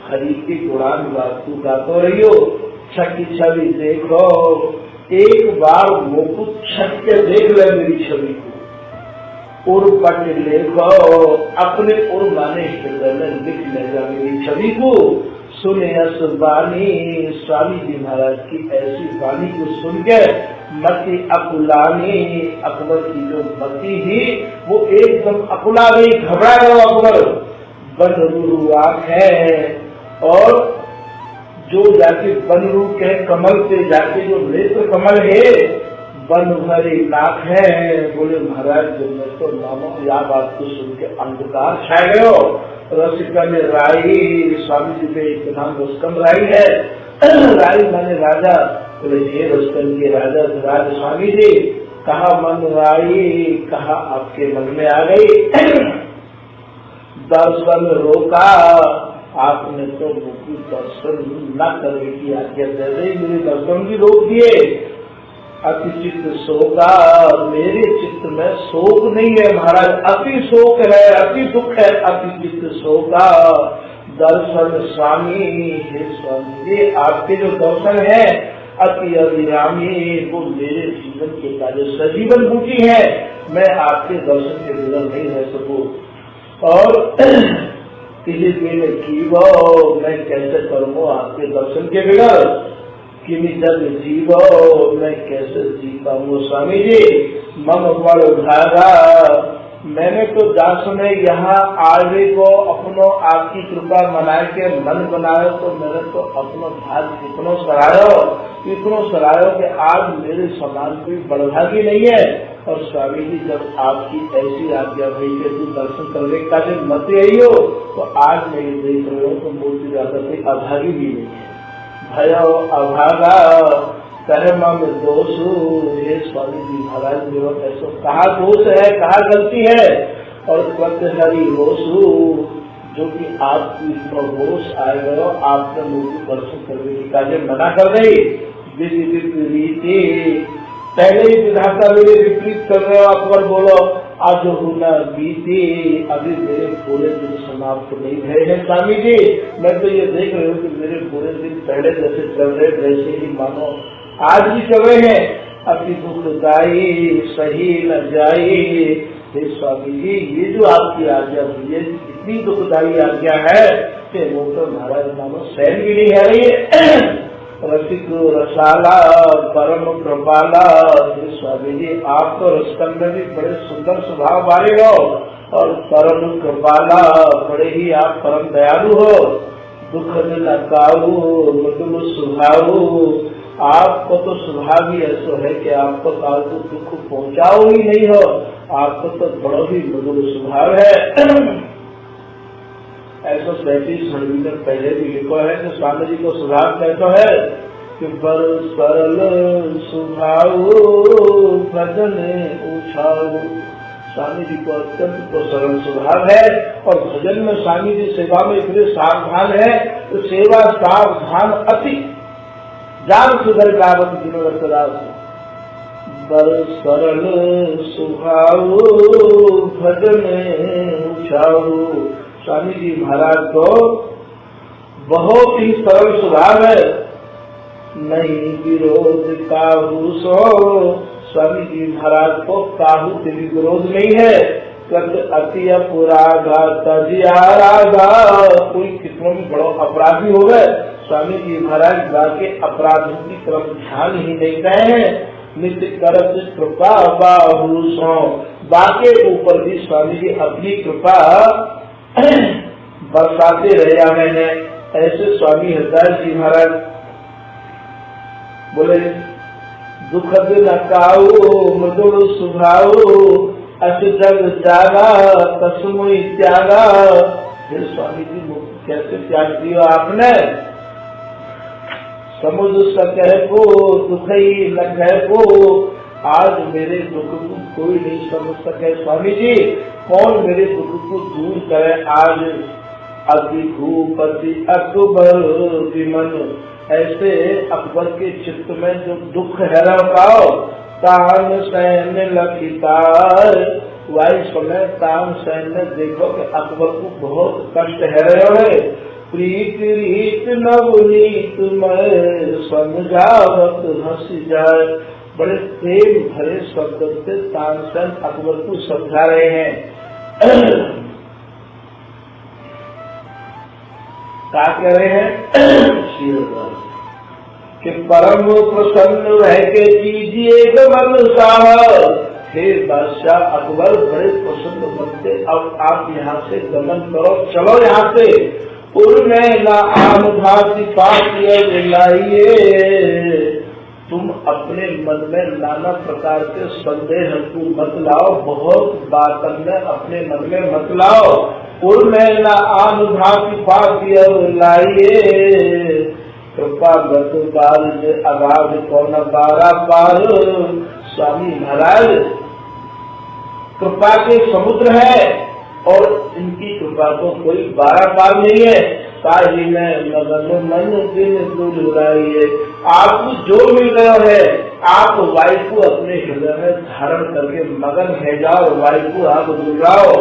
हरि के गुणान तू गातो रहियो। छठी छवि देखो, एक बार मुकुट छट के देख ले मेरी छवि को। उर पट लेखो, अपने उर माने हृदय में लिख लेगा मेरी छवि को। सुने अस वाणी, स्वामी जी महाराज की ऐसी वाणी को सुन के मति अकुलानी, अकबर की जो मति ही वो एकदम अकुला गई, घबरा गया अकबर। बनरू आँख है और जो जाके बनरू के कमल से जाके जो नेत्र कमल है बन भरी नाक है। बोले महाराज जब मैं तो नामों या बात को सुन के अंधकार छाए गयो। रसिका में राई, स्वामी जी पे एक नाम रुस्तम राई है। राई माने राजा। बोले हे रुस्तम के राजा राज स्वामी जी कहा मन राई, कहा आपके मन में आ गई। दर्शन रोका, आपने तो मुझे दर्शन न करने की आज्ञा दे रही, मेरे दर्शन भी रोक दिए। अति चित्त शोका, मेरे चित्त में शोक नहीं है महाराज, अति शोक है, अति दुख है, अति चित्त शोका। दर्शन स्वामी हे स्वामी जी, आपके जो दर्शन है अति अभिरामी, वो मेरे जीवन के कार्य सजीवन बूटी है, मैं आपके दर्शन के बिना नहीं रह सकूं। और किसी दिन जीवो, मैं कैसे करूँ आपके दर्शन के बिना, किमी जब जीवो, मैं कैसे जी पाऊँ स्वामी जी। मम बड़ भागा, मैंने तो दास में यहाँ आगे को अपनो आपकी कृपा मना के मन बनायो, तो मैंने तो अपनो भाग इतना सरायो कि आज मेरे समान कोई बड़भागी नहीं है। और स्वामी जी जब आपकी ऐसी आज्ञा भई कि तू दर्शन करने का जब मत आई हो, तो आज मैं ये देख रहे हो तो मूर्ति ज्यादा कोई अभागी भी नहीं है। भयो अभागा कर्म में दोष, हे स्वामी जी महाराज मेरा ऐसा कहा दोष है, कहा गलती है। और हरि रोसु, जो कि आपकी होश आए गए, आपने मूर्ति दर्शन करने की कार्य मना कर रही। विधि पहले ही विधाता मेरे विपरीत कर रहे हो, अकबर बोलो आज होना बीती, अभी मेरे पूरे दिन समाप्त नहीं भय है स्वामी जी। मैं तो ये देख रही हूँ कि मेरे पूरे दिन पहले जैसे चल रहे वैसे ही मानो आज भी चल रहे हैं। अति दुखदाई सही न जाई, हे स्वामी जी ये जो आपकी आज्ञा हुई है इतनी दुखदाई आज्ञा है कि वो तो महाराज मानो सहन भी नहीं है रही है। रसिक रसाला परम कृपाला, स्वामी जी आप तो रसकंद में भी बड़े सुंदर स्वभाव वाले हो, और परम कृपाला बड़े ही आप परम दयालु हो। दुख न काऊ मृदुल स्वभाव, आपको तो स्वभाव ही ऐसा है कि आपको काल को दुख पहुँचाओ ही नहीं हो, आपको तो बड़ा ही मृदुल स्वभाव है। ऐसा 37 संगीत पहले भी लिखा है कि स्वामी जी को स्वभाव कहता है कि बर सरल स्वभाव भजन उछाओ। स्वामी जी को अत्यंत तो सरल स्वभाव है, और भजन में स्वामी जी सेवा में इतने सावधान है, तो सेवा सावधान अति जान सुधर गावत दिनों। बर सरल स्वभाव भजन उछाओ, स्वामी जी महाराज को बहुत ही सरल स्वभाव है, नहीं विरोध काहू सो। स्वामी जी महाराज को काहू से भी विरोध नहीं है। अति अपराधा तजियाराधा, कोई कितना भी बड़ा अपराधी हो गए, स्वामी जी महाराज बाके अपराधों की तरफ ध्यान ही नहीं गए हैं। नित्य करत कृपा बाहू सो, बाके ऊपर भी स्वामी जी अपनी कृपा बरसाते रहे। मैंने ऐसे स्वामी हरदास जी महाराज बोले दुखद न काऊ मधुर सुभाव, अस जग जागा तस्मुई त्यागा। फिर स्वामी जी कैसे त्याग दिया आपने, समुद्र सकह को दुखई न कह को, आज मेरे दुख को कोई नहीं समझ सके स्वामी जी, कौन मेरे दुख को दूर करे। आज अति भूपति अकबर विमन, ऐसे अकबर के चित्त में जो दुख है रखाओ, तान सैन्य लखितार, वही समय तान सैन्य देखो कि अकबर को बहुत कष्ट है रहे है। प्रीत रीत नवनीत में समझावत हंस जाए, बड़े प्रेम भरे शब्द से तानसेन अकबर को समझा रहे हैं। क्या कह रहे हैं कि परम प्रसन्न रह के कीजिए गमन साहब। हे बादशाह अकबर बड़े प्रसन्न बनते, अब आप यहाँ से गमन करो, चलो यहाँ से। उर्में न आम भाती पाती लाइए, तुम अपने मन में नाना प्रकार के संदेह को मत लाओ, बहुत बातन में अपने मन में मत लाओ। उर्में न आम भाती पाती लाइए, कृपा गत बार अगाध कौन बारा पार। स्वामी महाराज कृपा के समुद्र है, और इनकी कृपा को कोई बारा पार नहीं है। ताही में मगन मन दिन दुलराइए। आपको जो मिल रहा है आप वायु को अपने हृदय में धारण करके मगन है जाओ, वायु को आप दुलराओ।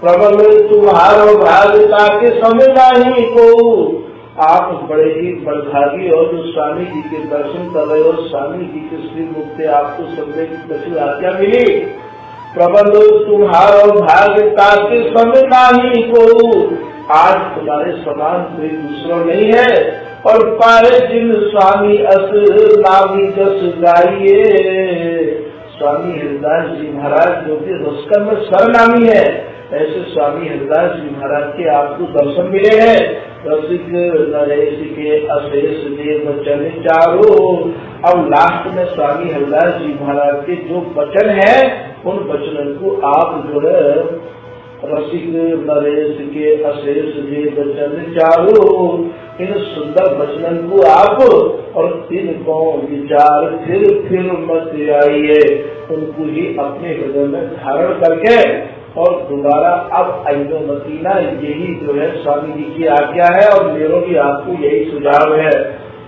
प्रबल तुम्हारो भाग्यता के समय नहीं को, आप बड़े ही बड़भागी और जो स्वामी जी के दर्शन कर रहे हो, स्वामी जी के श्री मुख से आपको समझे की कैसी आज्ञा मिली। प्रबल तुम्हारो भाग्यता के समय नहीं को, आज तुम्हारे समान कोई दूसरा नहीं है। और पाए जिन स्वामी अस नामी जस गाइए, स्वामी हरिदास जी महाराज जो कि रुस्कर में सरनामी है, ऐसे स्वामी हरिदास जी महाराज के आपको दर्शन मिले हैं। रसिक नरेश के अशेष देव वचन चारो। अब लास्ट में स्वामी हरिदास जी महाराज के जो वचन है उन वचनों को आप जो है रसिक नरेश के अशेष देव वचन चारो, इन सुंदर वचनों को आप और इनको विचार फिर मत आइए, उनको ही अपने हृदय में धारण करके और दोबारा अब अनुमतीना, यही जो है स्वामी जी की आज्ञा है और मेरे भी आपको यही सुझाव है।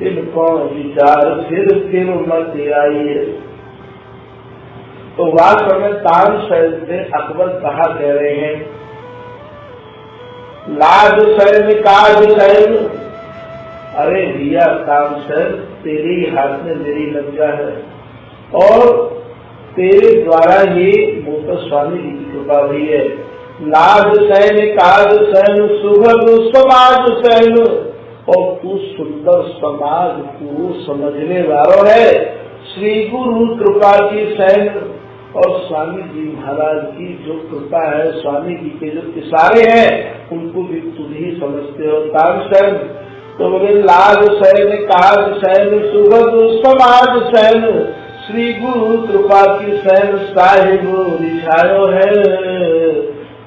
इनको विचार फिर मत आइए। तो वास्तव में तानसेन से अकबर कहा कह रहे हैं, लाज सैन काज सैन। अरे भैया तानसेन, तेरे हाथ में मेरी लज्जा है और तेरे द्वारा ही मुझे स्वामी जी की कृपा हुई है। लाज सैन काज सैन सुभग समाज सैन, और तू सुंदर समाज को समझने वाला है। श्री गुरु कृपा की सैन, और स्वामी जी महाराज की जो कृपा है, स्वामी जी के जो इशारे हैं उनको भी तुम ही समझते हो तानसेन। तो बोले लाज सैन काज सैन सुभग समाज सैन, श्री गुरु कृपा की सैन साहिब रिझायो है।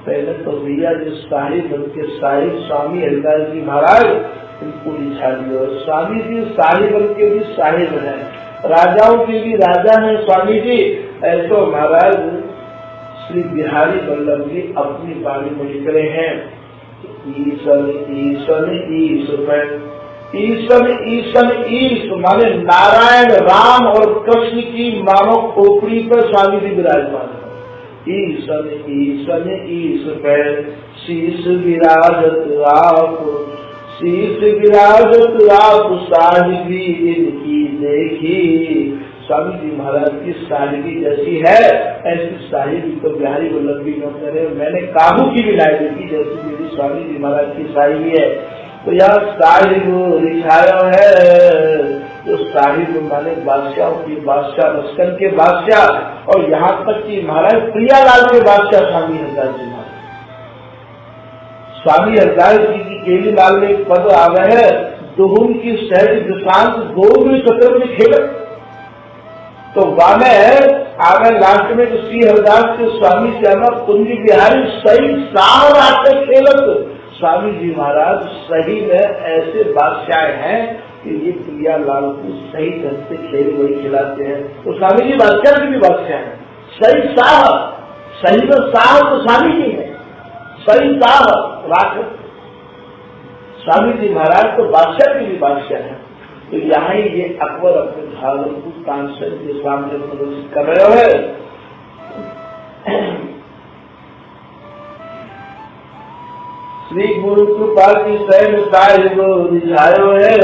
पहले तो भैया जो साहिब उनके साहिब स्वामी हरिदास जी महाराज उनको रिझा दिया। स्वामी जी साहिब के भी साहिब है, राजाओं के भी राजा है स्वामी जी। ऐसा महाराज श्री बिहारी वल्लभ जी अपनी बाणी में लिख रहे हैं, ईशन ईशन ईश्वर, ईशन ईशन ईश माने नारायण राम और कृष्ण की मानो खोपड़ी पर स्वामी जी विराजमान है। ईशन ईशन ईश्वर शीश विराजत आप, शीश विराजत आप साहिबी इनकी देखी। स्वामी जी महाराज की साहिबी जैसी है ऐसी साहिबी तो बिहारी वल्लभ जी न करे। मैंने काबू की भी लाई देखी जैसी मेरी स्वामी जी महाराज की साहिबी है। तो यह साहिब रिझाया है, जो साहिब माने बादशाह की बादशाह, लस्कन के बादशाह, और यहाँ तक कि महाराज प्रियालाल के बादशाह स्वामी हरिदास जी महाराज। स्वामी हरिदास जी की केली लाल में एक पद आ गए है, दुहुन की सहज दुशांत दो भी चक्र में खेल। तो वामे आगे लास्ट में जो श्री हरिदास के स्वामी श्यामा कुंज बिहारी सही साव रास्ते खेलत। स्वामी जी महाराज सही में ऐसे बादशाह हैं कि ये प्रियालाल को सही ढंग से खेल वही खिलाते हैं। तो स्वामी जी बादशाह की भी बादशाह है, सही साव, सही में साव तो स्वामी जी है, सही साव राख। स्वामी जी महाराज तो बादशाह की भी बादशाह है। तो यहाँ ही ये अकबर अपने भागों को तानसेन के सामने प्रदर्शित कर रहे हैं। श्री गुरु कृपा की सैन साहिब रिझायो है,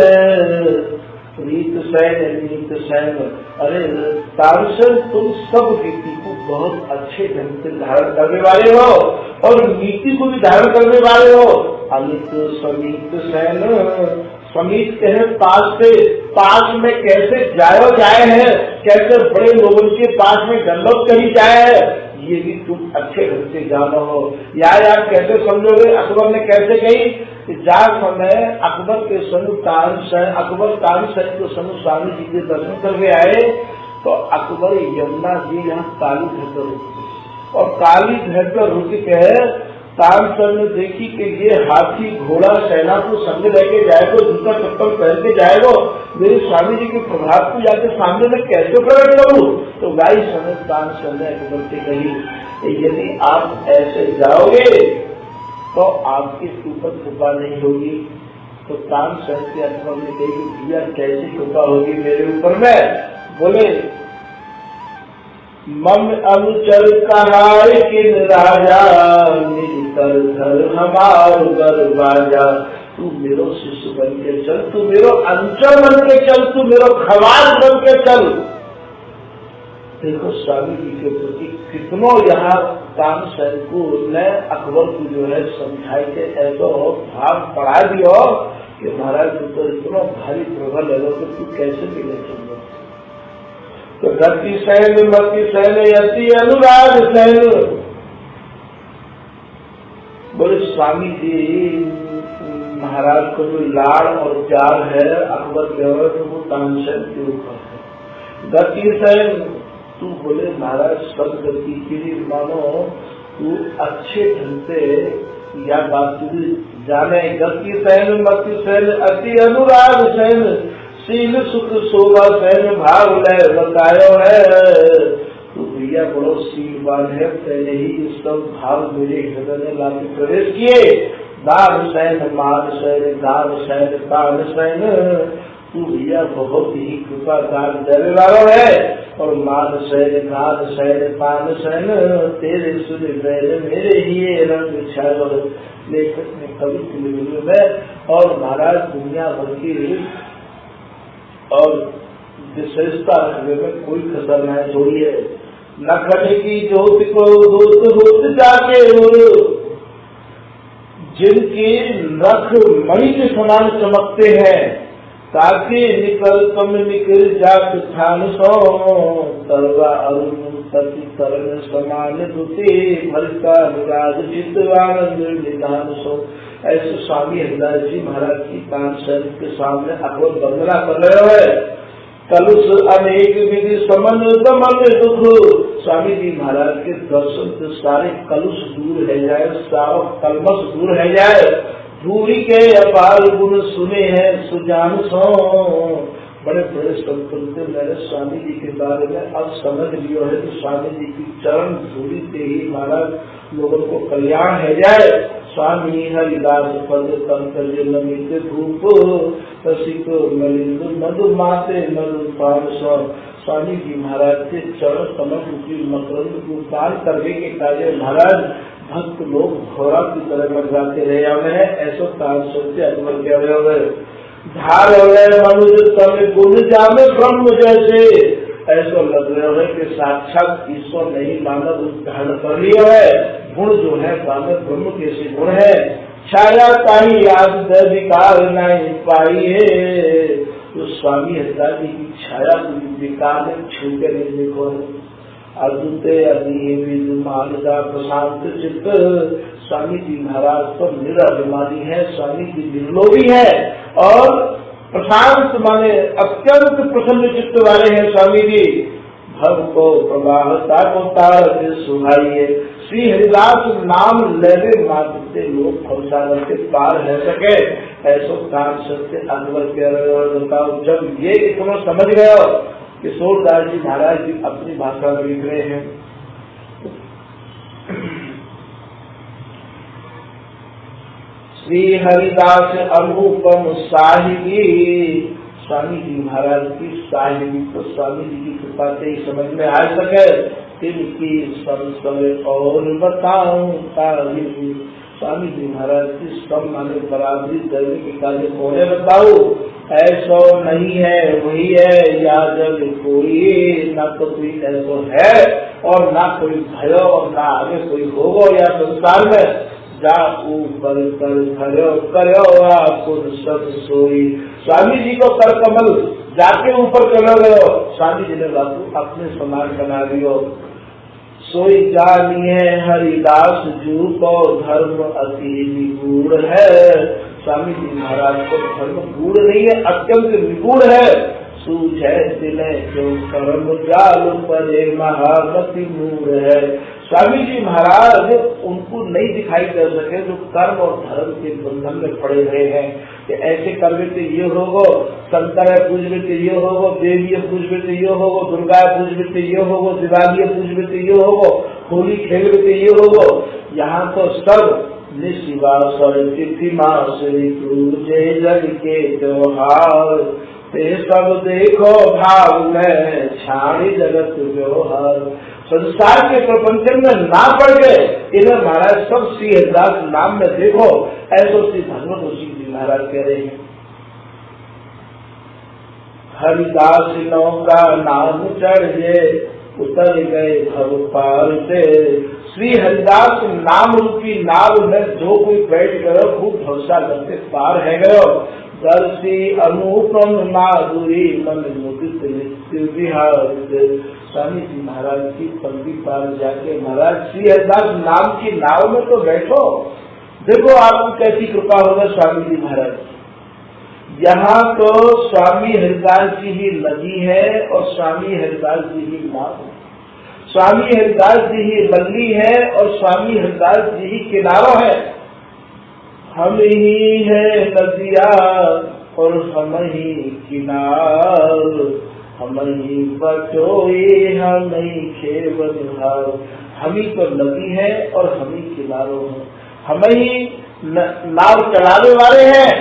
रीत सैन नीत सैन। अरे तानसेन, तुम सब रीति को बहुत अच्छे ढंग से धारण करने वाले हो और नीति को भी धारण करने वाले हो। अमित समीत सैन, समीत कहे पास से, पास में कैसे जायो जाए है, कैसे बड़े लोगों के पास में दंडवत करी जाए है, ये भी तुम अच्छे ढंग से जानो हो। यार कैसे समझोगे? अकबर ने कैसे कही कि जा समय अकबर के संग तानसेन, अकबर तानसेन के संग स्वामी जी के दर्शन करके आए तो अकबर यमुना जी यहाँ काली घर पर रुकी, और काली घर पर रुक के तानसेन ने देखी कि ये हाथी घोड़ा सेना को संग लेके जाएगा, जूता चप्पल पहन के जाएगा, मेरे स्वामी जी के प्रभाव को जाके सामने में कैसे प्रकट करूँ? तो गाई समय तानसेन ने अकबर से कही, यदि आप ऐसे जाओगे तो आपके ऊपर कृपा नहीं होगी, तो तानसेन के अनुभव ने कही कि भैया कैसी कृपा होगी मेरे ऊपर में। बोले मम अनुचर कहाय किन राजा, निज कर धर हमार दरवाजा। तू मेरो शिष्य बन के चल, तू मेरो अनुचर बन के चल, तू मेरो खवास बन के चल। देखो स्वामी जी के प्रति कितनों यहाँ तानसेन को ने अकबर को जो है समझाई के ऐसा भाव पढ़ा दियो कि महाराज तू तो इतना भारी प्रबल है तो तू कैसे मिले चलो। तो गति सैन मति सैन यति अनुराग सैन। बोले स्वामी जी महाराज को जो लाड़ और प्यार है अकबर के तो वो तानसेन के ऊपर है। गति सैन तू बोले महाराज सब गति के लिए मानो तू अच्छे ढंग से या बात जाने। गति सैन मति सैन अति अनुराग सैन, शील सुख शोभा सैन भाव लय बतायो है। तू भैया बड़ो शीलवान है, पहले ही इस सब भाव मेरे हृदय में लाके प्रवेश किए। दान सैन मान सैन दान सैन तान सैन, तू भैया बहुत ही कृपा दान देने वाला है। और मान सैन दान सैन तान सैन, तेरे सुन मेरे ही रंग छावर। लेखक ने कवि में और महाराज दुनिया भर की और विशेषता रखने में कोई कसर न छोड़िए। न खटे की ज्योति को दोस्त दोस्त जाके, जिनकी नख मणि के समान चमकते हैं, ताकि निकल कम निकल जात थान सो। तरवा अरुण तति तरन समान दुते, भरका निराज चित्तवानंद निधान सो। ऐसे स्वामी हरिदास जी महाराज की तानसेन के सामने अकबर वंदना कर रहे हैं। कलुष अनेक विधि समन दमन दुख। स्वामी जी महाराज के दर्शन से सारे कलुष दूर है जाए, सारा कलमश दूर है जाए। धूरी के अपार गुण सुने हैं सुजान सो। बड़े बड़े संत मैंने स्वामी जी के बारे में अब समझ लिया है कि स्वामी जी की चरण धूरी से ही महाराज लोगों को कल्याण है जाए। स्वामी हरिदास पद पंकज नमित धूप, रसिक मलिंद मधु माते मधु पान सौ। स्वामी जी महाराज के चरण कमल रूपी मकरंद को पान करने के कार्य महाराज भक्त लोग घोड़ा की तरह लग जाते रहे हैं। ऐसा तानसेन से अकबर कह रहे हुए धार मनुष्य तम गुण जामे ब्रह्म जैसे। ऐसा लग रहा है कि साक्षात ईश्वर नहीं मानव धारण कर लिया है। गुण जो है मानव ब्रह्म कैसे गुण है। छाया ताही याद विकार नहीं पाई है। तो स्वामी हरिदास जी की छाया विकार ने छूटे नहीं देखो। अद्भुत मानदा प्रशांत चित्त। स्वामी जी महाराज तो निराभिमानी है, स्वामी जी निर्लोभी है और प्रशांत माने अत्यंत प्रसन्न चित्त वाले हैं स्वामी जी। भव को प्रवाहता को तार सुहाइए। श्री हरिदास नाम लेने मात्र से लोग भवसागर के पार रह सके। ऐसा तानसेन से अकबर कह रहे हो। बताओ जब ये इतना समझ गए किशोरदास जी महाराज जी अपनी भाषा में लिख रहे हैं। श्री हरिदास अनुपम साहिबी। स्वामी जी महाराज की साहिबी तो स्वामी जी की कृपा से ही समझ में आ सके। तिनकी संसद और बताऊं तारीफ। स्वामी जी महाराज की सब माने बराबरी करने के कार्य कोने बताओ। ऐसा नहीं है वही है या जब कोई ना तो कोई ऐसा है और ना कोई भयो और ना आगे कोई होगा या संसार में। जा ऊपर करो आपको सब सोई। स्वामी जी को कर कमल जाके ऊपर कर गयो। स्वामी जी ने बापू अपने समान बना दियो। सोई जानिए हरिदास जू को धर्म अति निगूढ़ है। स्वामी जी महाराज को धर्म गूढ़ नहीं है, अत्यंत निगूढ़ है। सूझे दिले जो कर्म जाल परे महामति मूढ़ है। स्वामी जी महाराज उनको नहीं दिखाई दे सके जो कर्म और धर्म के बंधन में पड़े हुए हैं कि ऐसे कर्म तो ये होगो, शंकर पूज में तो ये होगो, देवी पूज में तो ये होगो, दुर्गा पूज में तो ये होगो, दिवाली पूज में तो ये होगो, होली खेल में तो ये होगो। यहाँ तो सब निशिवा तिथि मास ऋतु जय जग के त्योहार, ते सब देखो भाव में छाड़ी जगत व्यवहार। संसार के प्रपंच में ना पड़ गए, इधर महाराज सब श्री हरिदास नाम में देखो, ऐसा श्री भगवत ऋषि जी महाराज कह रहे हैं। हरिदास नौका नाम चढ़ जे, उतर गए भव पार से। श्री हरिदास नाम रूपी नाव में जो कोई बैठ गयो, खूब भवसा करते पार है गयो। दर्शी अनुपम माधुरी मन मुदित नित्य विहार। स्वामी जी महाराज की पंक्ति पार जाके महाराज श्री हरिदास नाम की नाव में तो बैठो, देखो आपको कैसी कृपा होगा स्वामी जी महाराज। यहाँ तो स्वामी हरिदास जी ही नदी है और स्वामी हरिदास जी ही नाव है, स्वामी हरिदास जी ही बल्ली है और स्वामी हरिदास जी ही किनारा है। हम ही है नदिया और हम ही किनार, हम ही बटोई हम ही खेवनहार। हम ही तो नदी है और हम ही किनारों हैं, हम ही नाव चलाने वाले हैं।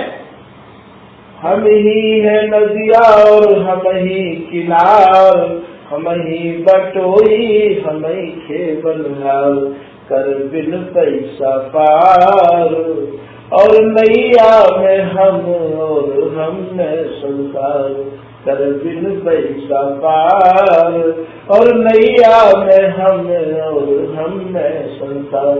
हम ही है नदिया और हम ही किनार, हम ही बटोई हम ही खेवनहार। कर बिन पैसा पार और नैया में हम और हम में संसार। कर बिन पैसा पार और नैया में हम और हम में संसार।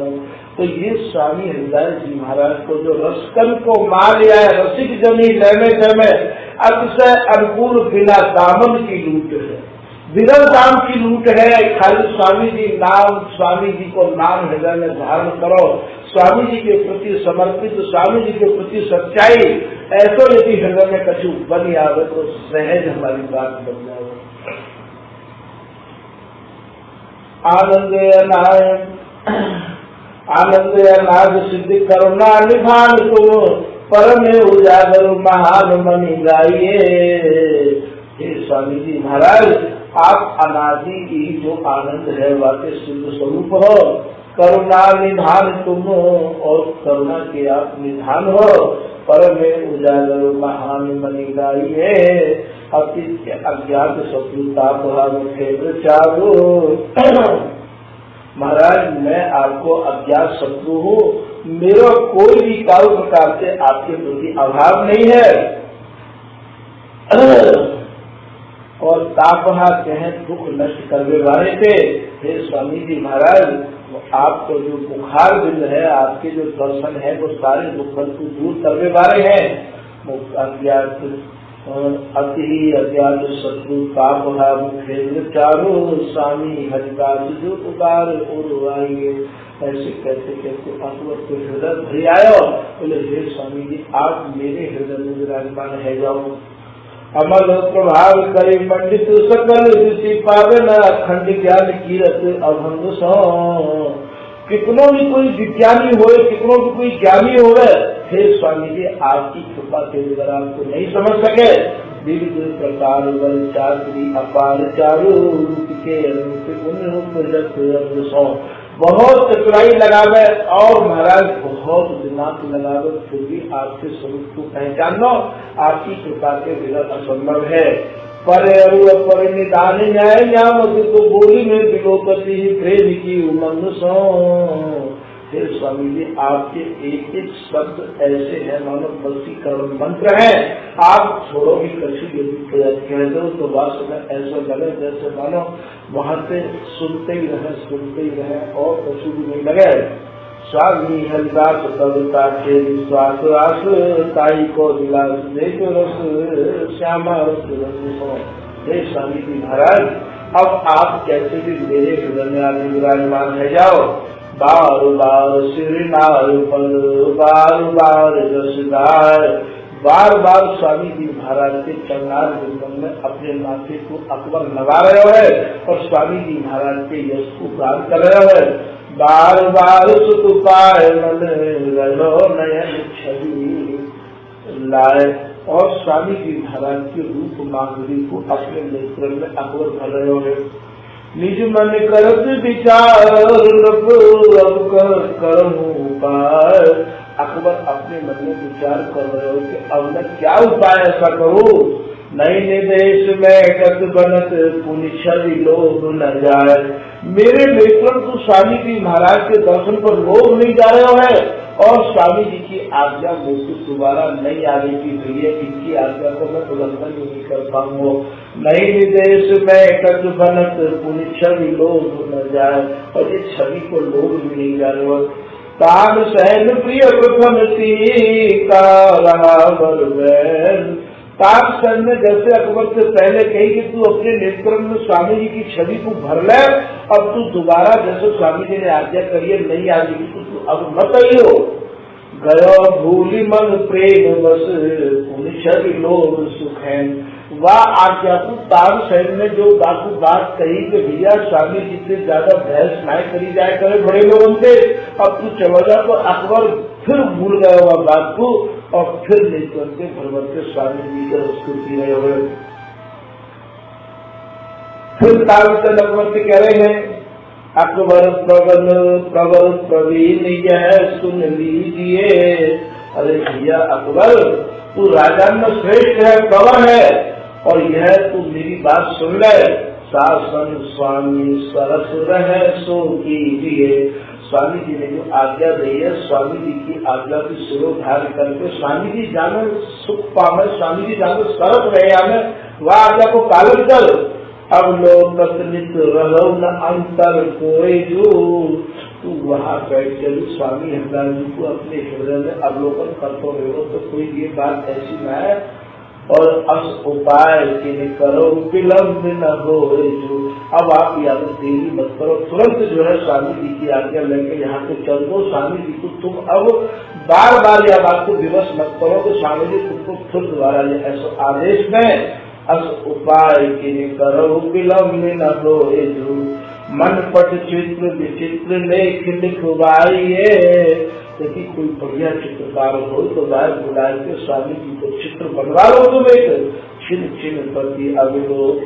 तो ये स्वामी हरिदास जी महाराज को जो रसकन को मार लिया है, रसिक जमी लेने समय अतिशय अनुकूल बिना दामन की लूट है, विरल दाम की लूट है। खाली स्वामी जी नाम, स्वामी जी को नाम हृदय में धारण करो, स्वामी जी के प्रति समर्पित, स्वामी जी के प्रति सच्चाई, ऐसा यदि हृदय में कछु बन आवे तो सहज हमारी बात बन जाए। आनंद आनंद अनाद सिद्धि करुणा निधान तुम, परम उजागर महान मणि गाइए। हे स्वामी जी महाराज, आप अनादि की जो आनंद है वाके सिद्ध स्वरूप हो, करुणा निधान तुम और करुणा के आप निधान हो, परम उजागर महान मणि गाइए। अतीत के अज्ञात शत्रुता चारो। महाराज मैं आपको अज्ञात शत्रु हूँ, मेरा कोई भी काल प्रकार से आपके प्रति अभाव नहीं है। और तापहा कहें दुख नष्ट करने वाले थे। हे स्वामी जी महाराज, आपको जो बुखार बिंद है, आपके जो दर्शन है, वो सारे दुख को दूर करने वाले हैं। अज्ञात अति अज्ञात शत्रु तापहा मुखेन्द्र चारो, स्वामी हरिदास जो उदार उड़वाइए। ऐसे कहते कहते अकबर के हृदय भरी आयो, बोले हे स्वामी जी आप मेरे हृदय में विराजमान है जाओ। अमल प्रभाव करे पंडित सकल ऋषि पावन, अखंड ज्ञान कीरत अभंग सो। कितनों भी कोई विज्ञानी होए, कितनों भी कोई ज्ञानी होवे, हे स्वामी जी आपकी कृपा के बगैर आपको नहीं समझ सके। विविध प्रकार बल चातुरी अपार चारू, रूप के अनुरूप सो। बहुत चतुराई लगावे और महाराज बहुत दिमाग लगावे, फिर भी आपके स्वरूप को पहचान लो, आपकी कृपा के बगैर असंभव है। पर निदान न्याय न्याम तो बोली में विलोकती प्रेम की उमंग सो। हे स्वामी जी आपके एक एक शब्द ऐसे हैं मानो वशीकरण मंत्र है। आप छोड़ोगी कछु यदि कह दो तो वास्तव में ऐसा लगे जैसे मानो वहाँ से सुनते ही रहे और कछु भी नहीं लगे। स्वामी हरिदास कविता के विश्वास रास, ताई को दिला रस श्यामा रस। हे स्वामी जी महाराज, अब आप कैसे भी मेरे हृदय में आगे विराजमान है जाओ। बार बार श्रीनार पर बार बार रसदार, बार बार स्वामी जी महाराज के चरणार बिंदन में अपने माथे को अकबर लगा रहे है और स्वामी जी महाराज के यश को प्राप्त कर रहे है। बार बार सुत पाए मन रलो नयन छवि लाए, और स्वामी जी महाराज के रूप माधुरी को अपने नेत्र में अकबर भर रहे हो। निज मन करत विचार अब करूं उपाय। अकबर अपने मन में विचार कर रहे हो कि अब मैं क्या उपाय ऐसा करूं, नई निदेश में गत बनत पुनि छवि लोभ न जाए। मेरे नेत्रों को स्वामी जी महाराज के दर्शन पर लोभ नहीं जा रहे हो है, और स्वामी जी की आज्ञा मुझसे दोबारा नहीं आने की हुई है, इनकी आज्ञा को मैं उल्लंघन नहीं कर पाऊंगा। नई निदेश में गत बनत पुनि छवि लोभ न जाए, और ये छवि को लोभ भी नहीं जा रहे हो। तान सहन प्रिय प्रथम का रहा बरबैन। ताप ने जैसे अकबर से पहले कही कि तू अपने नेत्र में स्वामी जी की छवि को भर ले, अब तू दोबारा जैसे स्वामी जी ने आज्ञा करी है नहीं आ जाएगी तो तू अब मत आइयो। गयो भूली मन प्रेम बस पुनि छवि लोभ सुख है। वह आज्ञा को ताप सैन ने जो बात कही कि भैया स्वामी जी से ज्यादा बहस नहीं करी जाए करे बड़े लोगों से, अब तू चला जा, तो अकबर फिर भूल गया वह बात को और फिर नहीं करते भगवत के स्वामी जी का उसको पी रहे हुए। फिर तालचंद अकबर से कह रहे हैं, अकबर प्रबल प्रवीण यह सुन लीजिए। अरे भैया अकबर, तू राजा में श्रेष्ठ है, प्रबल है, और यह तू मेरी बात सुन ले। शासन स्वामी सरस रहे सो कीजिए। स्वामी जी ने जो आज्ञा दी है, स्वामी जी की आज्ञा की शिरोधार्य करके स्वामी जी जाने सुख पावे, स्वामी जी जाने सरस रहे हमें, वह आज्ञा को पालन कर। अब लोग कथनित रहो न अंतर कोई जो, तू वहाँ बैठ कर स्वामी हरदास जी को अपने हृदय में अवलोकन करते रहो, तो कोई ये बात ऐसी न है। और अस उपाय के करो विलम्ब न हो जो। अब आप यहाँ पर देरी मत करो, तुरंत जो है स्वामी जी की आज्ञा लेकर यहाँ से चल दो। स्वामी जी को तुम अब बार बार यह बात को विवश मत करो कि स्वामी जी तुमको फिर दोबारा ऐसा आदेश में। अस उपाय के करो विलम्ब न हो जो। मन पट चित्र विचित्र लेख लिखवाइए। यदि कोई बढ़िया चित्रकार हो तो बाहर बुला के स्वामी जी को चित्र बनवा लो तुम एक। छिन छिन प्रति अविलोक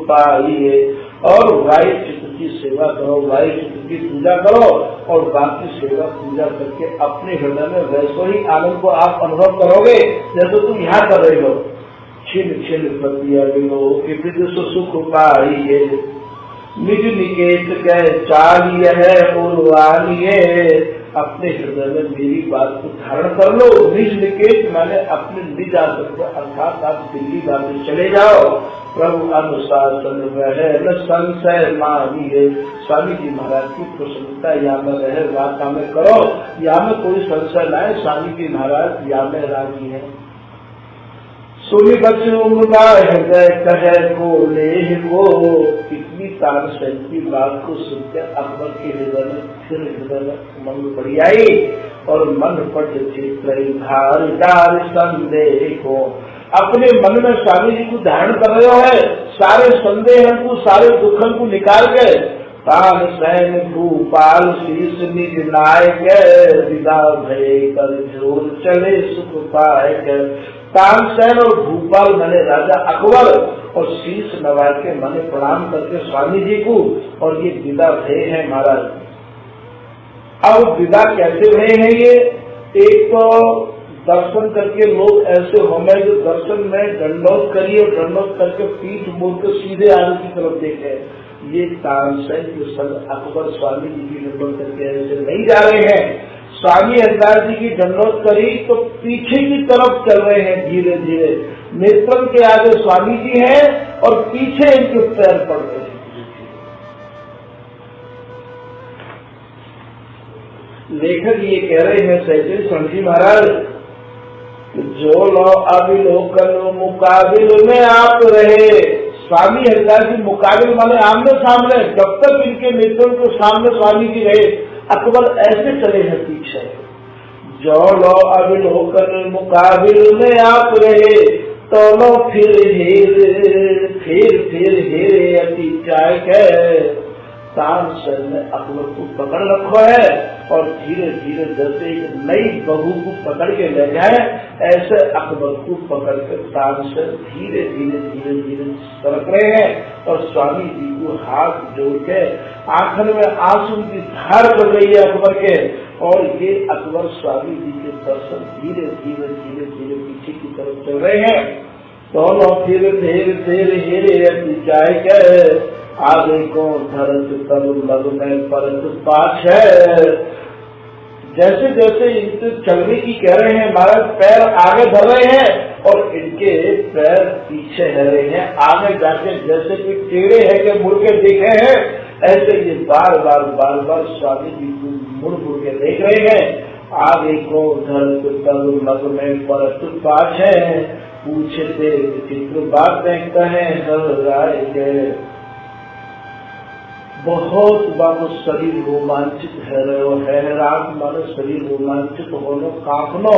पाइए, और वायु चित्र की सेवा करो, वायु चित्र की पूजा करो, और बाकी सेवा पूजा करके अपने हृदय में वैसे ही आनंद को आप अनुभव करोगे जैसे तुम यहाँ कर रहे हो। छिन छिन प्रति अविलोक सुख पाइए। निज निकेत गए चालिए है उर्वानिए। अपने हृदय में मेरी बात को धारण कर लो। निज निकेत माने अपने निज आसन पर, अर्थात आप दिल्ली वापस चले जाओ। प्रभु अनुशासन रहे न संशय मानिए। स्वामी जी महाराज की प्रसन्नता यहाँ में रहे, बात हमें करो, यहाँ में कोई संशय न है। स्वामी जी महाराज यहाँ में राजी है। सुनी बचूंगा हृदय कहे को ले को। इतनी तानसेन की बात को सुनकर अकबर के हृदय में फिर हृदय में मन बढ़ी आई, और मन पट चित्र धार डार संदेह को। अपने मन में स्वामी जी को धारण कर रहे हो है, सारे संदेह को, सारे दुखन को निकाल के। तान सैन भूपाल शीश निज नायक विदा भय कर जोर चले सुख पाए। तानसेन और भूपाल मने राजा अकबर, और शीश नवा के मने प्रणाम करके स्वामी जी को, और ये विदा भय है महाराज। अब विदा कैसे भय है ये? एक तो दर्शन करके लोग ऐसे होंगे जो दर्शन में दंडोत करिए, दंडोत करके पीठ मोड़ के सीधे आगे की तरफ देखे। ये तानसेन के संग अकबर स्वामी जी की दंडोत करके ऐसे नहीं जा रहे हैं। स्वामी हरदास जी की दंडोत करी तो पीछे की तरफ चल रहे हैं धीरे धीरे। नेत्रम के आगे स्वामी जी हैं और पीछे इनके पैर पड़ रहे हैं। लेखक ये कह रहे हैं सैयद स्वामी महाराज, जो लो अविलोकन मुकाबिल में आप रहे। स्वामी हरदास जी मुकाबिल माने आमने सामने, जब तक इनके नेत्रों के सामने स्वामी जी रहे, अकबर ऐसे चले हैं पीछे। जो लो अविलोकन मुकाबिल में आप रहे, तो लो फिर हेरे अति चाय के। तानसेन ने अकबर को पकड़ रखा है और धीरे धीरे जैसे एक नई बहू को पकड़ के ले जाए ऐसे अकबर को पकड़ कर तानसेन धीरे धीरे धीरे धीरे सरक रहे हैं और स्वामी जी को हाथ जोड़ के आंखों में आंसू की धार कर रही है अकबर के। और ये अकबर स्वामी जी के दर्शन धीरे धीरे धीरे धीरे पीछे की तरफ चल रहे हैं। दोनों फिर धीरे धीरे हेरे जाए गए आगे को धरत तब लग में परत पाछ है। जैसे जैसे इनसे चलने की कह रहे हैं महाराज पैर आगे बढ़ रहे हैं और इनके पैर पीछे रह रहे हैं। आगे जाके जैसे कि टेढ़े है कि मुड़ के देखे हैं ऐसे ये बार बार स्वामी जी को मुड़ के देख रहे हैं। आगे को धरत तब लग में परत पाछ है पूछे थे चित्र बातें कहे राय के। बहुत बाबू शरीर रोमांचित है रात मानो शरीर रोमांचित होनो कांपनो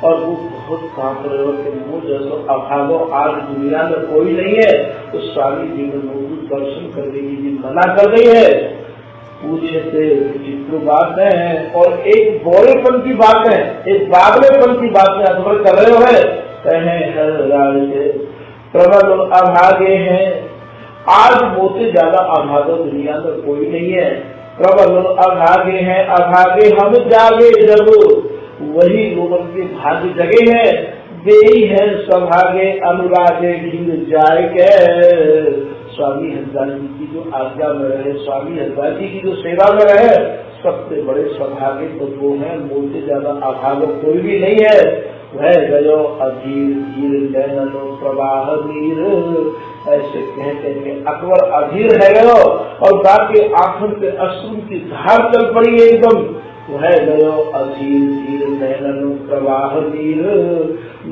और वो बहुत कांप रहे हो कि मुझ जैसा अभावो आज दुनिया में कोई नहीं है। तो स्वामी जी ने मुझे दर्शन करने की भी मना कर दी है। पूछे थे चित्र बातें और एक बोलेपन की बात है एक बागलेपन की बात है अकबर कर रहे हो है कहे प्रबल अभागे हैं आज मोते ज्यादा अभागे दुनिया में कोई नहीं है। प्रबल अभागे हैं अभागे हम जागे जब वही लोगों के भाग्य जगे हैं वे ही है सभागे अनुरागे ढील जाए के। स्वामी हरदास जी की जो आज्ञा में रहे स्वामी हरदास जी की जो सेवा में रहे सबसे बड़े सौभाग्य तो वो है मोते ज्यादा अभागे कोई भी नहीं है। वह गयो अधीर धीर नैनो प्रवाह नीर ऐसे कहते हैं अकबर अधीर है गयो और बाकी आंखों के अश्रु की धार चल पड़ी एकदम। वह गयो अधीर धीर नैनो प्रवाह नीर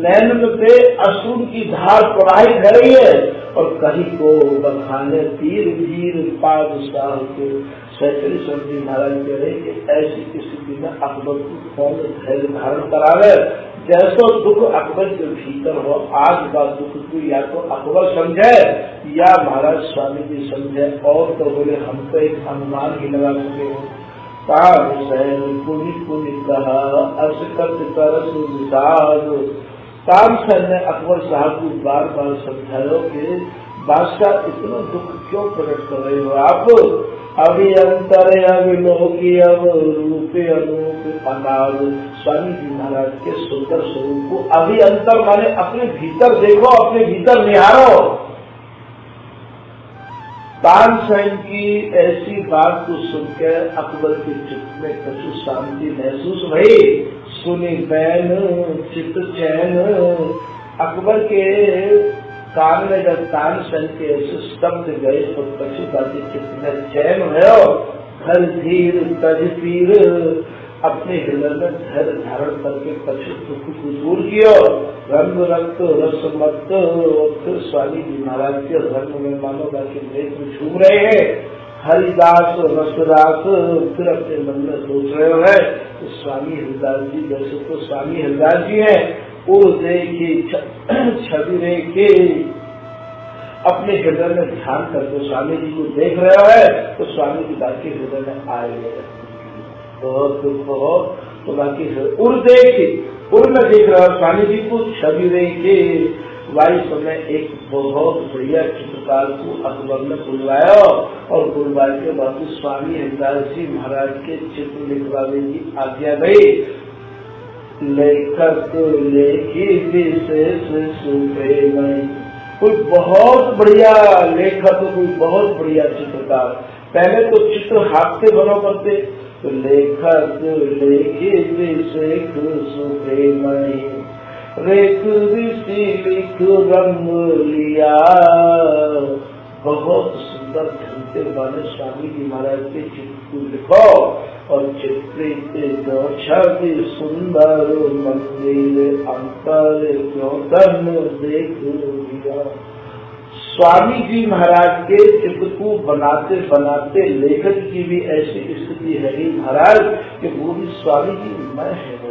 नैन से अश्रु की धार प्रवाहित कर रही है और कहीं को बखाने तीर धीर पादशाह के सैकड़ी सब्जी महाराज कह रहे कि ऐसी स्थिति में अकबर को कौन धैर्य धारण करावे। जैसो दुख अकबर के भीतर हो आज का दुख को या तो अकबर समझे या महाराज स्वामी जी समझे और तो बोले हम तो एक अनुमान ही लगा सके हो। कहा असकत तरस तानसेन ने अकबर साहब को बार बार समझाया कि बादशाह इतना दुख क्यों प्रकट कर रहे हो आप। अभी अंतर अविलोकी अब रूपे अनूप अनाद स्वामी जी महाराज के सुंदर स्वरूप को अभी अंतर माने अपने भीतर देखो अपने भीतर निहारो। तानसेन की ऐसी बात को सुनकर अकबर के चित्त में कुछ शांति महसूस भई। सुनी बैन चित्त चैन अकबर के कान में जब तानसेन के ऐसे शब्द गए तो कछु बाती चित्त में चैन भयो। घर धीर तज पीर अपने हृदय में धैर्य धारण करके कछु दुख को दूर किया। रंग रक्त रस मत फिर स्वामी जी महाराज के रंग में मानो बाकी नेत्र छू रहे हैं। हरिदास रसदास फिर अपने मन में सोच रहे हैं तो स्वामी हरिदास जी जैसे तो स्वामी हरिदास जी हैं वो देखी छवि रेखे अपने हृदय में ध्यान करके स्वामी जी को देख रहा है तो स्वामी जी बाकी हृदय में आए बहुत दुख हो तो बाकी उड़ देखी उड़ में देख रहा है स्वामी जी को छवि रेखे। वायु समय एक बहुत बढ़िया चित्रकार को अकबर ने बुलवाया और बुलवाए के बाद स्वामी हरिदास जी महाराज के चित्र लिखवाने की आज्ञा गई। लेखक लेखी विशेष सुपे में कोई बहुत बढ़िया लेखक कोई बहुत बढ़िया चित्रकार पहले तो चित्र हाथ से बनो करते तो लेखक लेखी विशेष सुपे में रेख ऋषि लिख रंग लिया। बहुत सुंदर ढंग से बने स्वामी जी महाराज के चित्र को लिखो और चित्रित जो छवि सुंदर मंदिर अंतर क्यों तन देख लिया। स्वामी जी महाराज के चित्र को बनाते बनाते लेखक की भी ऐसी स्थिति है महाराज कि वो भी स्वामी जी मैं है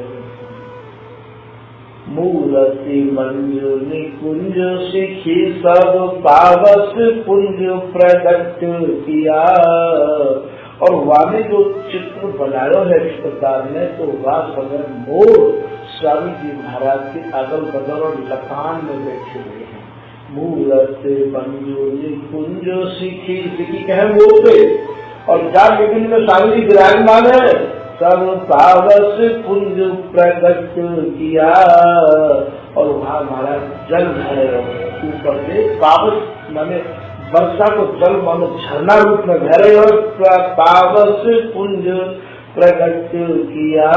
मूर्ति मंजु निकुंज सिखी सब पावस पुंज प्रकट किया। और वाणी जो चित्र बनाया है चित्रकार ने, तो वह समय मोर स्वामी जी महाराज के अगल बगल और लखान में बैठे हुए हैं। मूर्ति मंजु निकुंज सिखी, सिखी कहे मोर पे, और जहाँ विभिन्न में स्वामी जी विराजमान है, सब पावस पुंज प्रकट किया। और वहाँ हमारा जल है ऊपर से, पावस माने वर्षा को जल मानो झरना रूप में बह रहे, और पावस पुंज प्रकट किया।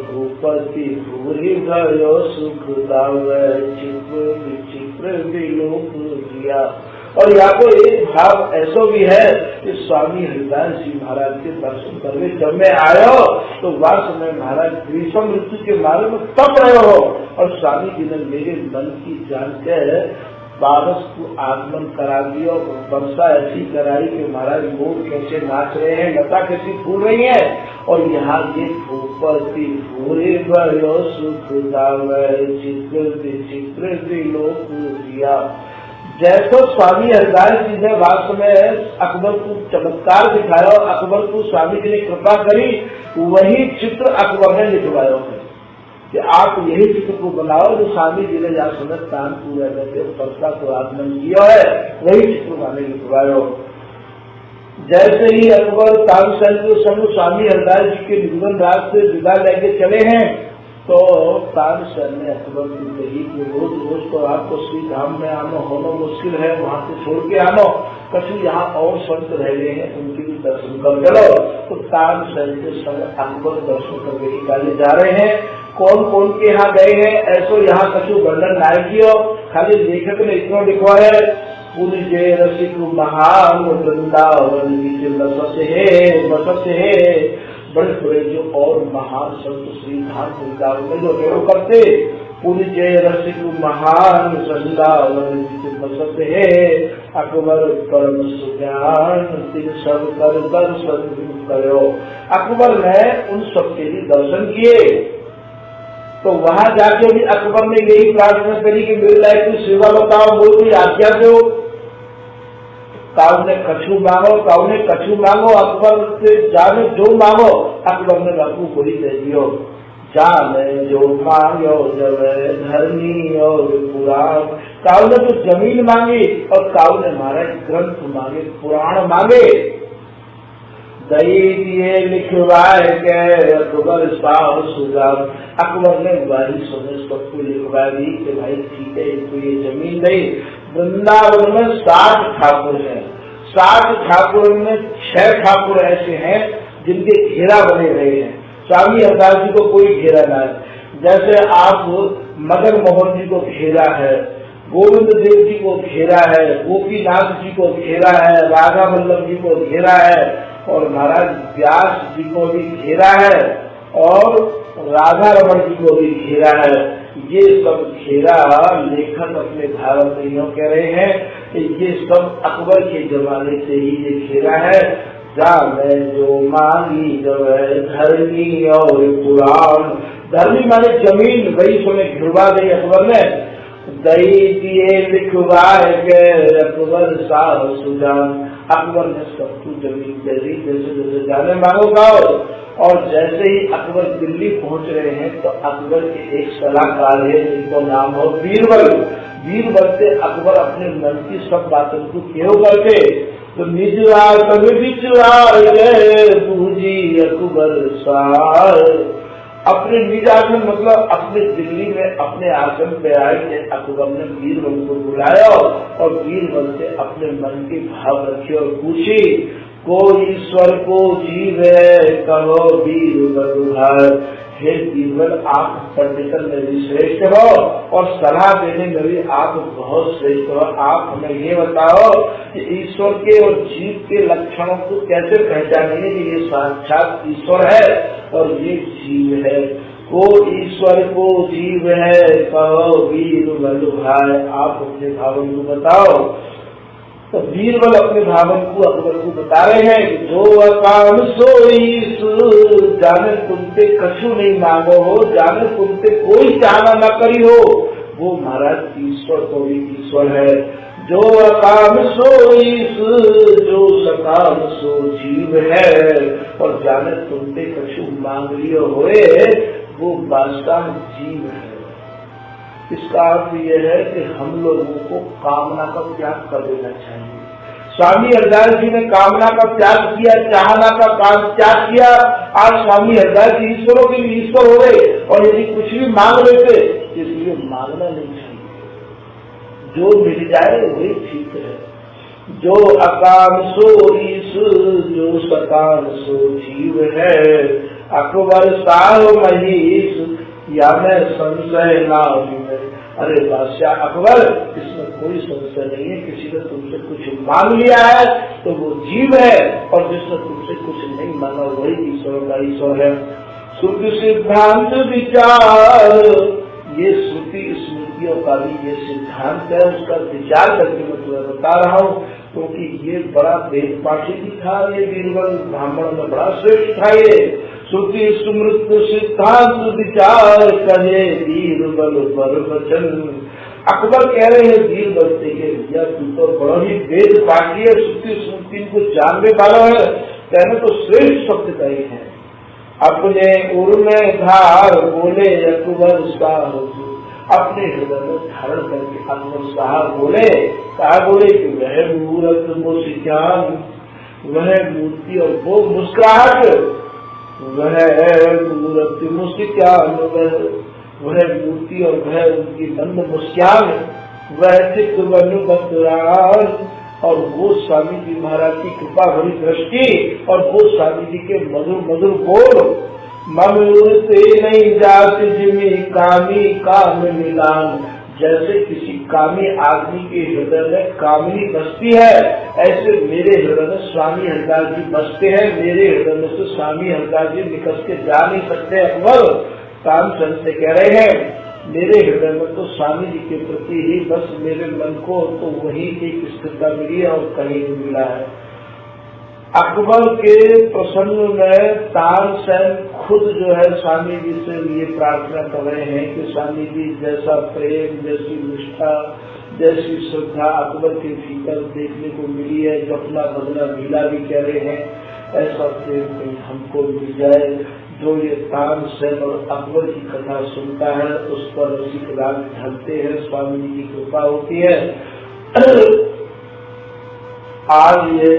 भूपति भूरि भयो सुख दावे, चित्र विचित्र विलोक किया। और यहाँ को एक भाव ऐसा भी है कि स्वामी हरिदास जी महाराज के दर्शन करने जब मैं आयो, तो वह समय महाराज ग्रीष्म ऋतु के मारे में तप रहे हो, और स्वामी जी ने मेरे मन की जान के बारिश को आगमन करा दिया, और वर्षा ऐसी कराई कि महाराज मोर कैसे नाच रहे हैं, लता कैसी फूल रही है, और यहाँ ये भूपति भूरे भयो सुख दावे, चित्र विचित्र विलोक किया। जैसे स्वामी हरिदास जी ने वास्तव में अकबर को चमत्कार दिखाया, अकबर को स्वामी जी ने कृपा करी, वही चित्र अकबर ने लिखवाया है कि आप यही चित्र को बनाओ जो स्वामी जी ने जहाँ समय कानपुर रहते वर्षा को आगमन किया है, वही चित्र मैंने लिखवाया। जैसे ही अकबर तानसेन के संग स्वामी हरिदास जी के निधन रात से विदा लेके चले हैं, तो तानसेन ने अकबर को कही कि रोज रोज तो आपको श्री धाम में आना होना मुश्किल है, वहाँ से छोड़ के आना, कभी यहाँ और संत रह गए हैं, उनके भी दर्शन कर चलो। तो तानसेन के संग अकबर दर्शन करने निकाले जा रहे हैं। कौन कौन के यहाँ गए हैं ऐसो यहाँ कछु वर्णन नहीं किया, खाली लेखक ने इतना लिखवा है, पुरी जय रसिक महान वृंदावन बसत है। बड़े बड़े जो और महान संत श्री धाम वृंदावन में जो रेणु करते, पुरी जय रसिक महान वृंदावन बसत है। अकबर परम सुज्ञान तिन सब कर दर्शन करो। अकबर ने उन सबके भी दर्शन किए। तो वहां जाके भी अकबर ने यही प्रार्थना करी कि मेरे लायक की सेवा बताओ, बोल आज्ञा दो। काऊ ने कछु मांगो, काऊ ने कछु मांगो, अकबर से जाने जो मांगो, अकबर ने बापू को ही दे दियो। जाने जो मांगो जब धरनी और पुराण। काऊ ने तो जमीन मांगी, और काऊ ने महाराज ग्रंथ मांगे, पुराण मांगे। दई दिए लिखवाए के अकबर साहब सुजाब। अकबर ने वही समझ सबको लिखवा दी कि भाई ठीक है, तो ये जमीन नहीं। वृंदावन में 60 ठाकुर हैं, 60 ठाकुर में 6 ठाकुर ऐसे हैं जिनके घेरा बने रहे हैं। स्वामी हरिदास जी को कोई घेरा ना है। जैसे आप मदन मोहन जी को घेरा है, गोविंद देव जी को घेरा है, गोपीनाथ जी को घेरा है, राधा वल्लभ जी को घेरा है, और महाराज व्यास जी को भी घेरा है, और राधा रमन जी को भी घेरा है। ये सब घेरा लेखक अपने भारत में यूँ कह रहे हैं कि ये सब अकबर के जमाने से ही ये घेरा है। जाने जो मांगी जब धरनी और पुराण। धरनी माने जमीन, वही समय घिरवा गई अकबर ने। दई दिए लिखवाए के अकबर साहब सुजान। अकबर ने सब कुछ जमीन दे दी, जैसे जैसे जाने मांगो गाओ। और जैसे ही अकबर दिल्ली पहुंच रहे हैं, तो अकबर के एक सलाहकार है जिनका नाम हो बीरबल। बीरबल से अकबर अपने मन की सब बातों को क्यों करते, तो निजवा कभी बिचवा बूझी अकबर सार। अपने निज आसन मतलब अपने दिल्ली में अपने आसन पे आए अकबर ने बीरबल को बुलाया, और बीरबल से अपने मन के भाव रखे और पूछी, कोई ईश्वर को जीव है कहो बीरबल। हे बीरबल, आप पंडितन में भी श्रेष्ठ हो, और सलाह देने में भी आप बहुत श्रेष्ठ हो। आप हमें ये बताओ कि ईश्वर के और जीव के लक्षणों को कैसे पहचानेंगे कि ये साक्षात ईश्वर है और ये जीव है। को ईश्वर को जीव है कहो बीरबल भाई। आप अपने भावों को बताओ। तो बीरबल अपने भावन को अकबर को बता रहे हैं कि जो अकाम सोईस, जाने तुमसे कछु नहीं मांगो हो, जाने तुमसे कोई चाहना न करी हो, वो महाराज ईश्वर तो भी ईश्वर है। जो अकाम सोईस, जो सकाम सो जीव है, और जाने तुमसे कछु मांग लियो होए, वो बादशाह जीव है। इसका अर्थ यह है कि हम लोगों को कामना का त्याग कर देना चाहिए। स्वामी हरदास जी ने कामना का त्याग किया, चाहना का त्याग किया। आज स्वामी हरदास जी ईश्वरों के लिए ईश्वर हो गए, और यदि कुछ भी मांग लेते, इसलिए मांगना नहीं चाहिए। जो मिल जाए वही ठीक है। जो अकाम सो ईश, जो सकाम सो जीव है। अकबर साह महीश, या मैं संशय ना हुई। अरे बादशाह अकबर, इसमें कोई संशय नहीं है। किसी ने तुमसे कुछ मांग लिया है तो वो जीव है, और जिसने तुमसे कुछ नहीं मांगा वही ईश्वर का ईश्वर है। श्रुति सिद्धांत विचार, ये श्रुति स्मृतियों का भी ये सिद्धांत है, उसका विचार करके मैं तुम्हें बता रहा हूँ, क्योंकि ये बड़ा वेद पाठी भी था। ये बीरबल ब्राह्मण में बड़ा श्रेष्ठ था। ये श्रुति स्मृति सिद्धांत विचार करे बीरबल पर वचन। अकबर कह रहे हैं बीरबल से कि भैया तू तो बड़ा ही वेद पाठी है, श्रुति स्मृति को जानने वाला है, कहने तो श्रेष्ठ शब्द कहे हैं। अपने उर में धार बोले अकबर साहब, अपने हृदय में धारण करके अकबर साहब बोले, कहा बोले कि वह मूर्त मुस्कान, वह मूर्ति और वो मुस्कुराहट, वह मूर्ति मुस्कान, वह मूर्ति और वह उनकी मंद मुस्कान, वह चित्त बनु बतरान, और वो स्वामी जी महाराज की कृपा भरी दृष्टि, और वो स्वामी जी के मधुर मधुर बोल। ममूर्ते नहीं जाति जिमी कामी काम मिलान, जैसे किसी कामी आदमी के हृदय में कामिनी बसती है, ऐसे मेरे हृदय में स्वामी हरदास जी बसते हैं। मेरे हृदय में से स्वामी हरदास जी निकल के जा नहीं सकते। अकबर तानसेन से कह रहे हैं, मेरे हृदय में तो स्वामी जी के प्रति ही बस मेरे मन को तो वही एक स्थिरता मिली है, और कहीं नहीं मिला है। अकबर के प्रसंग में तानसेन खुद जो है स्वामी जी से ये प्रार्थना कर रहे हैं कि स्वामी जी जैसा प्रेम, जैसी निष्ठा, जैसी श्रद्धा अकबर के भीतर देखने को मिली है, जपना भजना लीला भी कह रहे हैं, ऐसा प्रेम हमको मिल जाए। जो ये तानसेन और अकबर की कथा सुनता है उस पर रसिक राग ढलते हैं, स्वामी जी की कृपा होती है। आज ये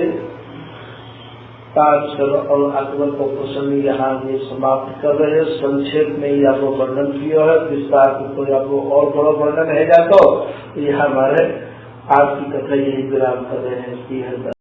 तानसेन और अकबर का प्रसंग यहाँ ये समाप्त कर रहे हैं। संक्षेप में ही आपको वर्णन किया है, विस्तार में कोई आपको और बड़ा वर्णन है जातो, ये हमारे आज की कथा यही विराम कर रहे हैं।